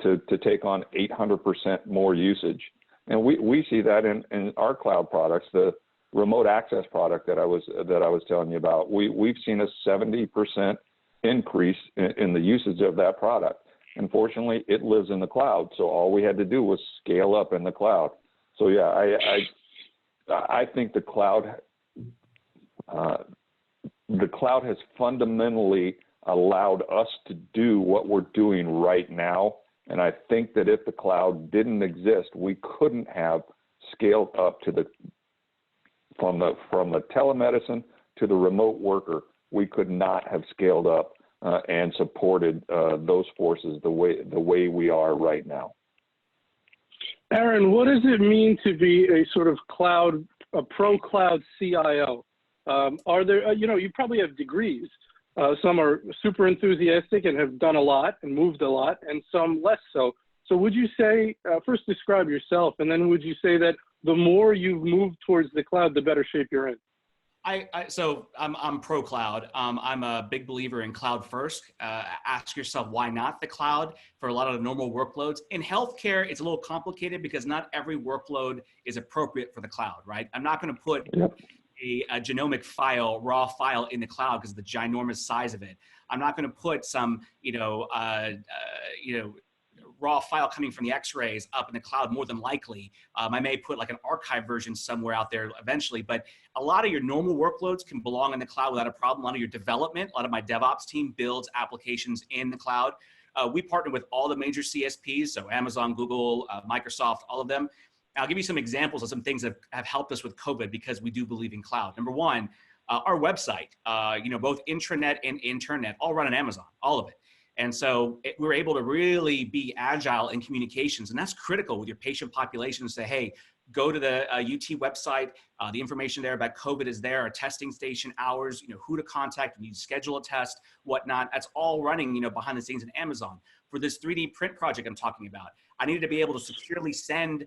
to take on 800% more usage. And we see that in our cloud products, the remote access product that I was telling you about. We've seen a 70% increase in the usage of that product. Unfortunately, it lives in the cloud, so all we had to do was scale up in the cloud. So yeah, I think the cloud has fundamentally allowed us to do what we're doing right now. And I think that if the cloud didn't exist, we couldn't have scaled up from the telemedicine to the remote worker. We could not have scaled up and supported those forces the way we are right now. Aaron, what does it mean to be a sort of pro-cloud CIO? Are there, you probably have degrees. Some are super enthusiastic and have done a lot and moved a lot, and some less so. So would you say, first describe yourself, and then would you say that the more you've moved towards the cloud, the better shape you're in? So I'm pro cloud. I'm a big believer in cloud first. Ask yourself, why not the cloud for a lot of the normal workloads? In healthcare, it's a little complicated because not every workload is appropriate for the cloud, right? I'm not going to put a genomic file, raw file in the cloud because of the ginormous size of it. I'm not going to put some, raw file coming from the x-rays up in the cloud more than likely. I may put like an archive version somewhere out there eventually, but a lot of your normal workloads can belong in the cloud without a problem. A lot of your development, a lot of my DevOps team builds applications in the cloud. We partner with all the major CSPs, so Amazon, Google, Microsoft, all of them. I'll give you some examples of some things that have helped us with COVID because we do believe in cloud. Number one, our website, both intranet and internet, all run on Amazon, all of it. And so we're able to really be agile in communications, and that's critical with your patient population to say, hey, go to the UT website. The information there about COVID is there, a testing station, hours, who to contact, you need to schedule a test, whatnot. That's all running, behind the scenes in Amazon. For this 3D print project I'm talking about, I needed to be able to securely send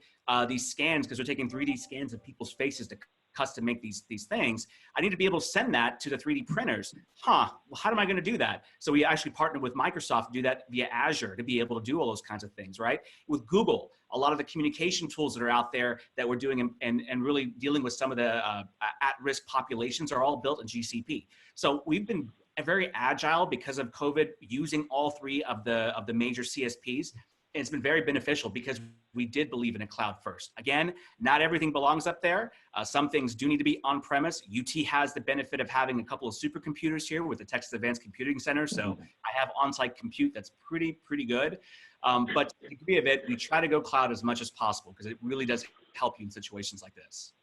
these scans, because we're taking 3D scans of people's faces to custom make these things. I need to be able to send that to the 3D printers. Well, how am I going to do that? So we actually partnered with Microsoft to do that via Azure, to be able to do all those kinds of things, right? With Google, a lot of the communication tools that are out there that we're doing and really dealing with some of the at-risk populations are all built in GCP. So we've been very agile because of COVID, using all three of the major CSPs. And it's been very beneficial because we did believe in a cloud first. Again, not everything belongs up there. Some things do need to be on premise. UT has the benefit of having a couple of supercomputers here with the Texas Advanced Computing Center. So I have on-site compute that's pretty good. But to the degree of it, we try to go cloud as much as possible because it really does help you in situations like this.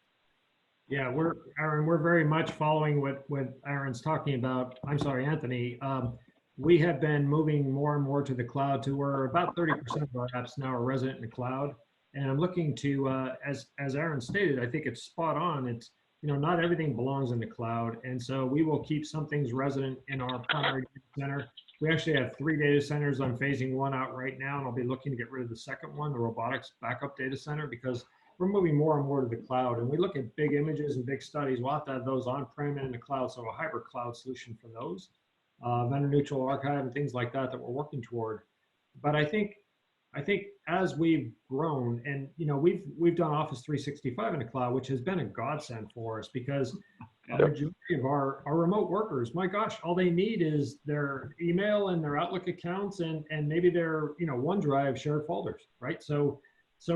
Yeah, Aaron, we're very much following what Aaron's talking about. I'm sorry, Anthony. We have been moving more and more to the cloud to where about 30% of our apps now are resident in the cloud. And I'm looking to, as Aaron stated, I think it's spot on. It's, not everything belongs in the cloud. And so we will keep some things resident in our primary data center. We actually have 3 data centers. I'm phasing one out right now, and I'll be looking to get rid of the second one, the robotics backup data center, because we're moving more and more to the cloud. And we look at big images and big studies. We'll have to have those on-prem and in the cloud. So a hybrid cloud solution for those. Vendor neutral archive and things like that we're working toward. But I think as we've grown, and we've done Office 365 in the cloud, which has been a godsend for us, because the majority of our remote workers, my gosh, all they need is their email and their Outlook accounts and maybe their OneDrive shared folders, right? So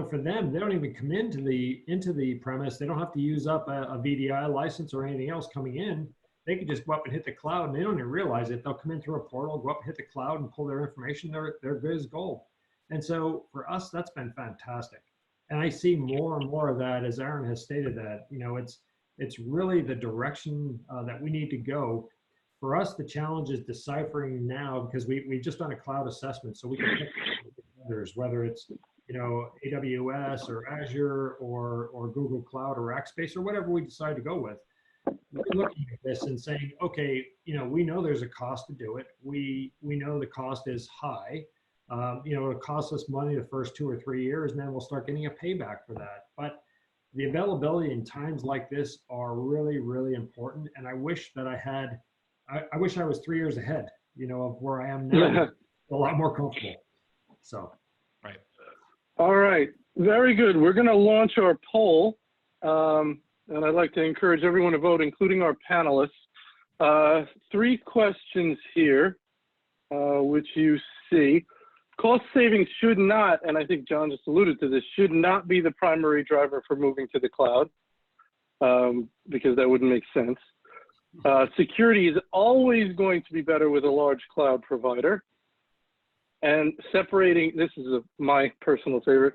for them, they don't even come into the premise. They don't have to use up a VDI license or anything else coming in. They can just go up and hit the cloud, and they don't even realize it. They'll come in through a portal, go up and hit the cloud and pull their information. They're good as gold. And so for us, that's been fantastic. And I see more and more of that, as Aaron has stated, that it's really the direction that we need to go. For us, the challenge is deciphering now, because we've just done a cloud assessment, so we can pick vendors, whether it's AWS or Azure or Google Cloud or Rackspace or whatever we decide to go with. We're looking at this and saying, okay, we know there's a cost to do it. We know the cost is high. It'll cost us money the first 2 or 3 years, and then we'll start getting a payback for that. But the availability in times like this are really, really important. And I wish that I wish I was 3 years ahead, of where I am now. A lot more comfortable. So. Right. All right. Very good. We're going to launch our poll. And I'd like to encourage everyone to vote, including our panelists. 3 questions here, which you see. Cost savings should not, and I think John just alluded to this, should not be the primary driver for moving to the cloud, because that wouldn't make sense. Security is always going to be better with a large cloud provider. And separating, this is my personal favorite,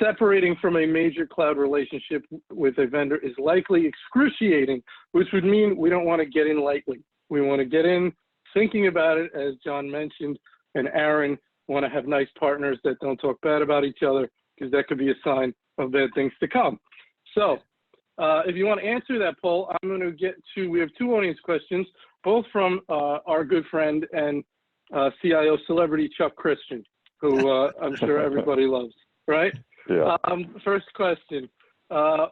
separating from a major cloud relationship with a vendor is likely excruciating, which would mean we don't want to get in lightly. We want to get in thinking about it, as John mentioned, and Aaron want to have nice partners that don't talk bad about each other, because that could be a sign of bad things to come. So if you want to answer that poll, I'm going to get to, we have 2 audience questions, both from our good friend and CIO celebrity Chuck Christian, who I'm sure everybody loves, right? Yeah. First question,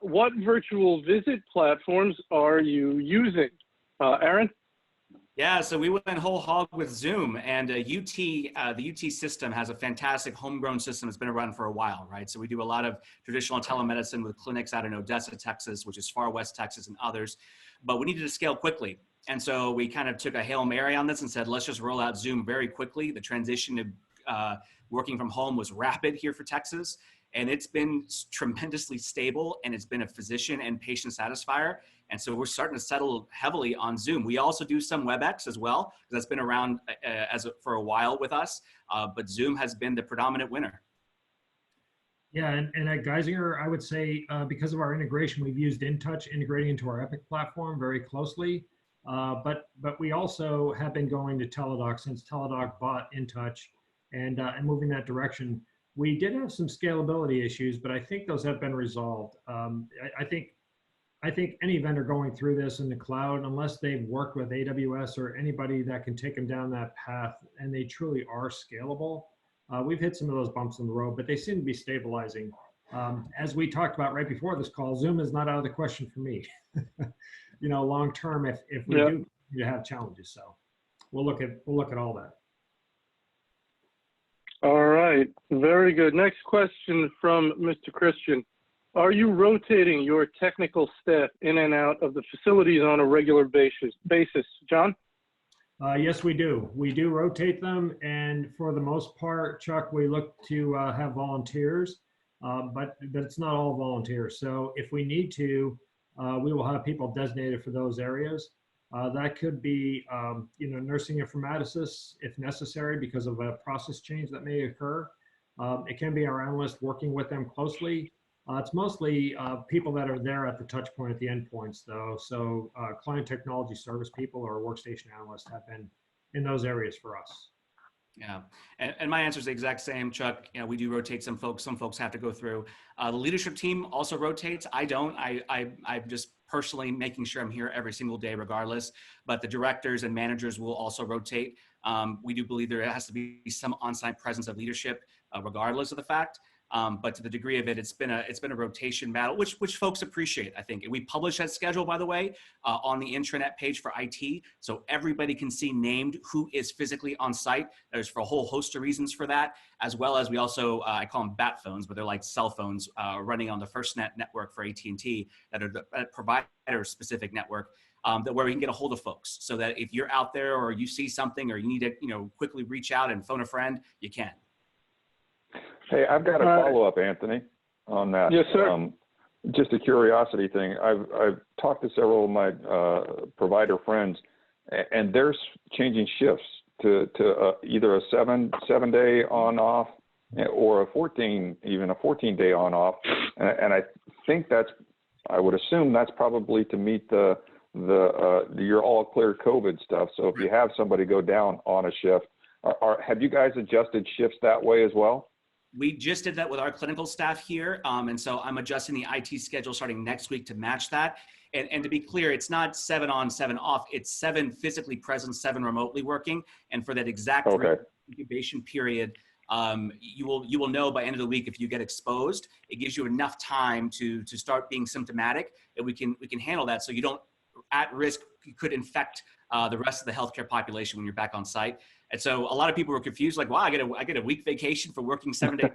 what virtual visit platforms are you using? Aaron? Yeah, so we went whole hog with Zoom, and the UT system has a fantastic homegrown system that's been around for a while, right? So we do a lot of traditional telemedicine with clinics out in Odessa, Texas, which is far west Texas, and others, but we needed to scale quickly. And so we kind of took a Hail Mary on this and said, let's just roll out Zoom very quickly. The transition to working from home was rapid here for Texas, and it's been tremendously stable, and it's been a physician and patient satisfier. And so we're starting to settle heavily on Zoom. We also do some WebEx as well, because that's been around for a while with us, but Zoom has been the predominant winner. Yeah, and at Geisinger, I would say because of our integration, we've used InTouch integrating into our Epic platform very closely. But we also have been going to Teladoc since Teladoc bought InTouch and moving that direction. We did have some scalability issues, but I think those have been resolved. I think any vendor going through this in the cloud, unless they've worked with AWS or anybody that can take them down that path, and they truly are scalable, we've hit some of those bumps in the road, but they seem to be stabilizing. As we talked about right before this call, Zoom is not out of the question for me. You know, long term, if we do have challenges, so we'll look at all that. All right, very good. Next question from Mr. Christian. Are you rotating your technical staff in and out of the facilities on a regular basis? John? Yes, we do. We do rotate them, and for the most part, Chuck, we look to have volunteers, but it's not all volunteers. So if we need to, we will have people designated for those areas. That could be, you know, nursing informaticists if necessary because of a process change that may occur. It can be our analysts working with them closely. It's mostly people that are there at the touch point at the endpoints, though. So client technology service people or workstation analysts have been in those areas for us. Yeah, and my answer is the exact same, Chuck. You know, we do rotate some folks. Some folks have to go through. The leadership team also rotates. I don't. I'm just personally making sure I'm here every single day, regardless. But the directors and managers will also rotate. We do believe there has to be some on-site presence of leadership, regardless of the fact. But to the degree of it, it's been a rotation battle, which folks appreciate, I think. We publish that schedule, by the way, on the intranet page for IT, so everybody can see named who is physically on site. There's for a whole host of reasons for that, as well as we also, I call them bat phones, but they're like cell phones running on the FirstNet network for AT&T that are the provider-specific network. Where we can get a hold of folks, so that if you're out there or you see something or you need to, you know, quickly reach out and phone a friend, you can. Hey, I've got a follow-up, Anthony, on that. Yes, sir. Just a curiosity thing. I've talked to several of my provider friends, and they're changing shifts to either a seven day on off or a 14-day on off. And I think I would assume that's probably to meet the you're all clear COVID stuff. So if you have somebody go down on a shift, have you guys adjusted shifts that way as well? We just did that with our clinical staff here. And so I'm adjusting the IT schedule starting next week to match that. And to be clear, it's not 7 on, 7 off. It's 7 physically present, 7 remotely working. And for that exact incubation period, you will know by end of the week if you get exposed. It gives you enough time to start being symptomatic, and we can handle that so you don't at risk. You could infect the rest of the healthcare population when you're back on site. And so a lot of people were confused, like, wow, I get a week vacation for working 7 days.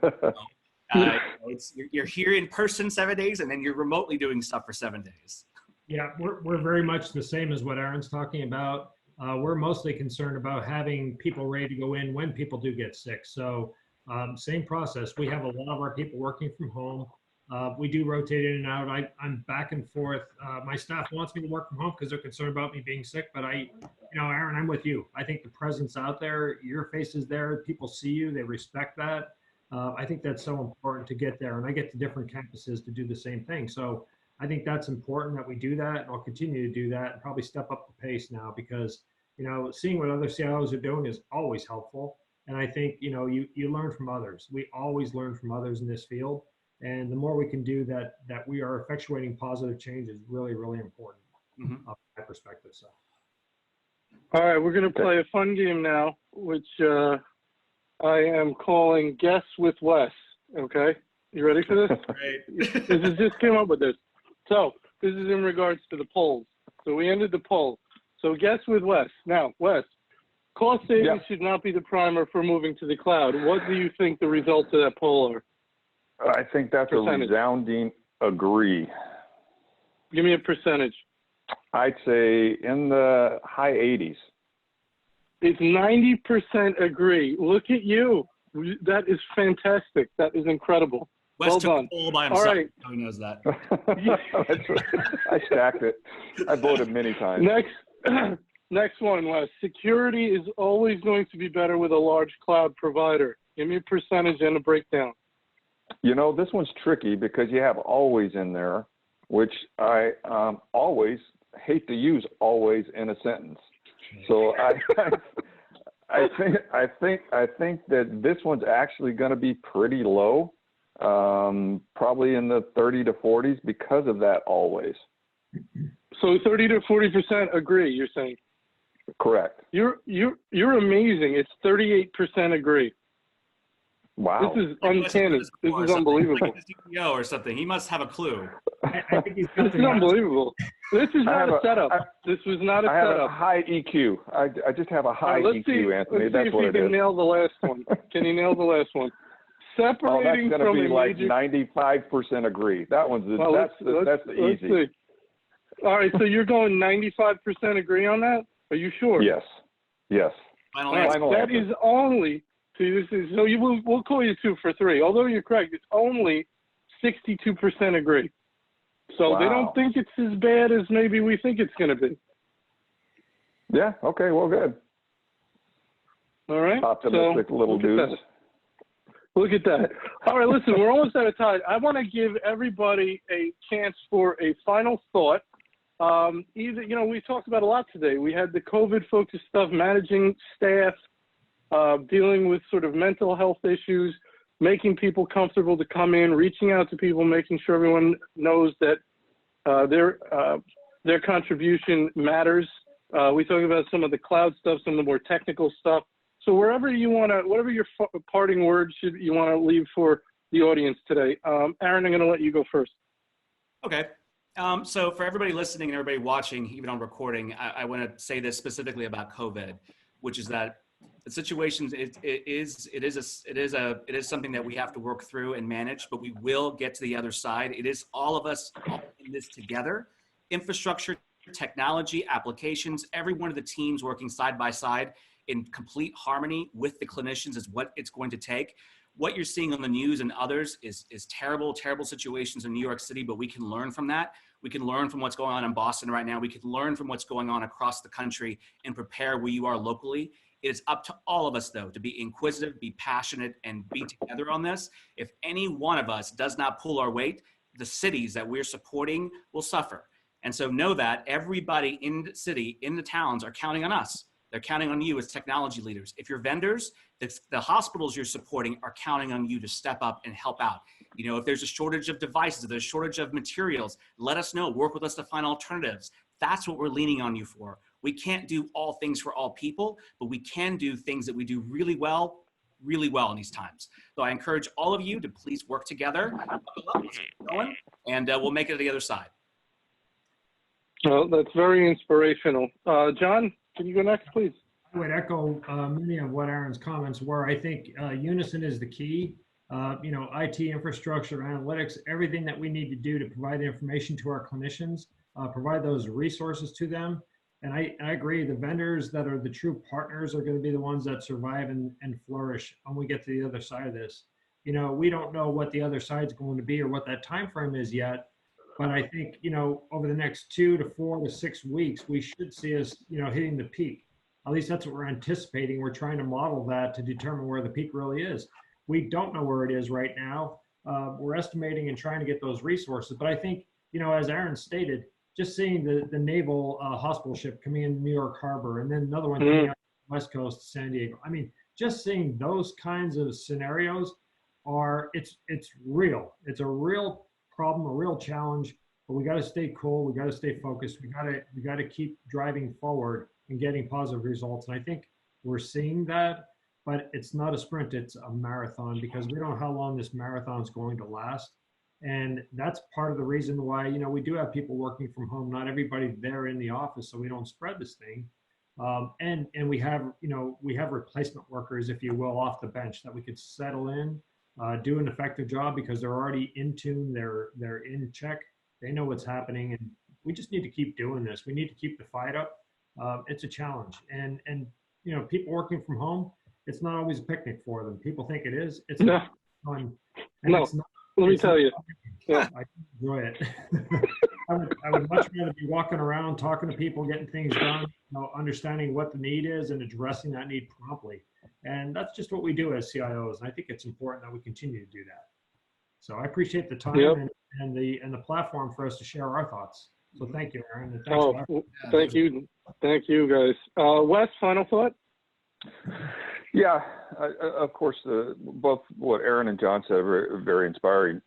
You're here in person 7 days, and then you're remotely doing stuff for 7 days. Yeah, we're very much the same as what Aaron's talking about. We're mostly concerned about having people ready to go in when people do get sick. So same process. We have a lot of our people working from home. We do rotate in and out. I'm back and forth. My staff wants me to work from home because they're concerned about me being sick, but Aaron, I'm with you. I think the presence out there, your face is there, people see you, they respect that. I think that's so important to get there. And I get to different campuses to do the same thing. So I think that's important that we do that, and I'll continue to do that and probably step up the pace now because, seeing what other CIOs are doing is always helpful. And I think, you learn from others. We always learn from others in this field. And the more we can do that we are effectuating positive change is really, really important from my perspective. So. All right, we're going to play a fun game now, which I am calling Guess with Wes. Okay, you ready for this? Great. This is just came up with this. So this is in regards to the polls. So we ended the poll. So guess with Wes. Now, Wes, cost savings should not be the primer for moving to the cloud. What do you think the results of that poll are? I think that's a resounding agree. Give me a percentage. I'd say in the high 80s. It's 90% agree. Look at you. That is fantastic. That is incredible. Wes well took done. the poll by himself. All right. He knows that. That's right. I stacked it. I voted many times. Next one, Wes. Security is always going to be better with a large cloud provider. Give me a percentage and a breakdown. This one's tricky because you have always in there, which I always hate to use always in a sentence. So I think that this one's actually going to be pretty low, probably in the 30 to 40s because of that always. So 30 to 40% agree, you're saying? Correct. You're amazing. It's 38% agree. Wow. This is uncanny. This is unbelievable. Like a CTO or something. He must have a clue. I think he's This is unbelievable. This is not a setup. This was not a I have setup. a high EQ. I just have a high EQ, Anthony. Let's That's see if what he it can is. nail the last one. Can he nail the last one? Oh, Separating that's from going to be like major... 95% agree. That one's Well, that's the easy. Let's see. All right, so you're going 95% agree on that? Are you sure? Yes. Yes. Final All right, answer. that is only... See, this is so. We'll call you 2 for 3. Although you're correct, it's only 62% agree. So they don't think it's as bad as maybe we think it's going to be. Yeah. Okay. Well, good. All right. Optimistic little dudes. Look at that. All right, listen, we're almost out of time. I want to give everybody a chance for a final thought. We talked about a lot today. We had the COVID-focused stuff, managing staff, dealing with sort of mental health issues, making people comfortable to come in, reaching out to people, making sure everyone knows that their contribution matters. We talked about some of the cloud stuff, some of the more technical stuff. So whatever your parting words you want to leave for the audience today. Aaron, I'm going to let you go first. Okay. So for everybody listening and everybody watching, even on recording, I want to say this specifically about COVID, which is that the situation it is something that we have to work through and manage, but we will get to the other side. It is all of us all in this together. Infrastructure, technology, applications, every one of the teams working side by side in complete harmony with the clinicians is what it's going to take. What you're seeing on the news and others is terrible, terrible situations in New York City, but we can learn from that. We can learn from what's going on in Boston right now. We can learn from what's going on across the country and prepare where you are locally. It is up to all of us, though, to be inquisitive, be passionate, and be together on this. If any one of us does not pull our weight, the cities that we're supporting will suffer. And so know that everybody in the city, in the towns, are counting on us. They're counting on you as technology leaders. If you're vendors, the hospitals you're supporting are counting on you to step up and help out. If there's a shortage of devices, if there's a shortage of materials, let us know, work with us to find alternatives. That's what we're leaning on you for. We can't do all things for all people, but we can do things that we do really well in these times. So I encourage all of you to please work together, and we'll make it to the other side. Well, that's very inspirational. John, can you go next, please? I would echo many of what Aaron's comments were. I think unison is the key. IT infrastructure, analytics, everything that we need to do to provide information to our clinicians, provide those resources to them. And I agree, the vendors that are the true partners are going to be the ones that survive and flourish when we get to the other side of this. We don't know what the other side's going to be or what that time frame is yet. But I think, over the next 2 to 4 to 6 weeks, we should see us, hitting the peak. At least that's what we're anticipating. We're trying to model that to determine where the peak really is. We don't know where it is right now. We're estimating and trying to get those resources. But I think, as Aaron stated, just seeing the naval hospital ship coming in New York Harbor and then another one coming out the West Coast to San Diego. I mean, just seeing those kinds of scenarios it's real. It's a real problem, a real challenge, but we got to stay cool. We got to stay focused. We got to keep driving forward and getting positive results. And I think we're seeing that, but it's not a sprint, it's a marathon, because we don't know how long this marathon is going to last. And that's part of the reason why, we do have people working from home, not everybody there in the office, so we don't spread this thing. And we have, we have replacement workers, if you will, off the bench that we could settle in, do an effective job because they're already in tune, they're in check, they know what's happening, and we just need to keep doing this. We need to keep the fight up. It's a challenge, and people working from home, it's not always a picnic for them. People think it is. It's not fun. No. It's not, Let me tell you. Yeah. I enjoy it. I would much rather be walking around, talking to people, getting things done, understanding what the need is and addressing that need promptly. And that's just what we do as CIOs. And I think it's important that we continue to do that. So I appreciate the time and the platform for us to share our thoughts. So thank you, Aaron. And thanks thank you, guys. Wes, final thought? Yeah, of course, both what Aaron and John said are very inspiring.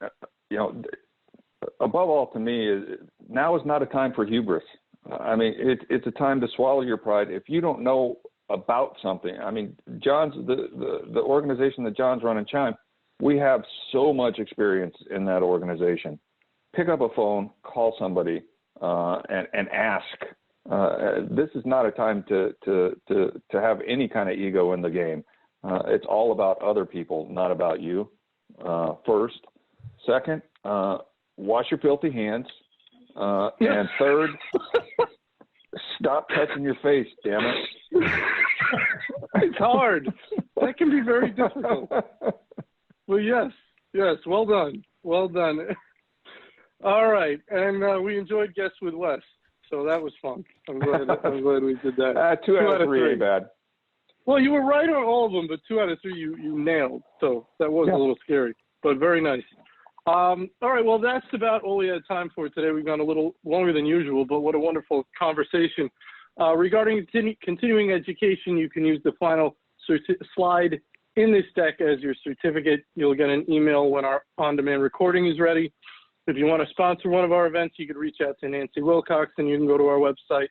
Above all, to me, now is not a time for hubris. I mean, it's a time to swallow your pride. If you don't know about something. I mean, John's the organization that John's running, CHIME, we have so much experience in that organization. Pick up a phone, call somebody, and ask. This is not a time to have any kind of ego in the game. It's all about other people, not about you. First. Second, wash your filthy hands. And third, stop touching your face, damn it. It's hard. That can be very difficult. Well, yes, well done. All right, and we enjoyed Guests with Wes, so that was fun. I'm glad we did that. 2 out of 3 ain't bad. Well, you were right on all of them, but 2 out of 3 you nailed, so that was a little scary, but very nice. All right, well, that's about all we had time for today. We've gone a little longer than usual, but what a wonderful conversation. Regarding continuing education, you can use the final slide in this deck as your certificate. You'll get an email when our on-demand recording is ready. If you want to sponsor one of our events, you could reach out to Nancy Wilcox, and you can go to our website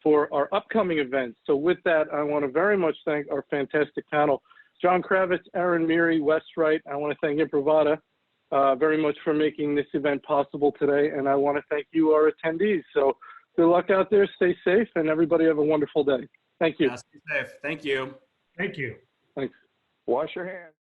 for our upcoming events. So with that, I want to very much thank our fantastic panel, John Kravitz, Aaron Miri, Wes Wright. I want to thank Imprivata very much for making this event possible today, and I want to thank you, our attendees. So good luck out there, stay safe, and everybody have a wonderful day. Thank you. Stay safe. Thank you. Thank you. Thanks. Wash your hands.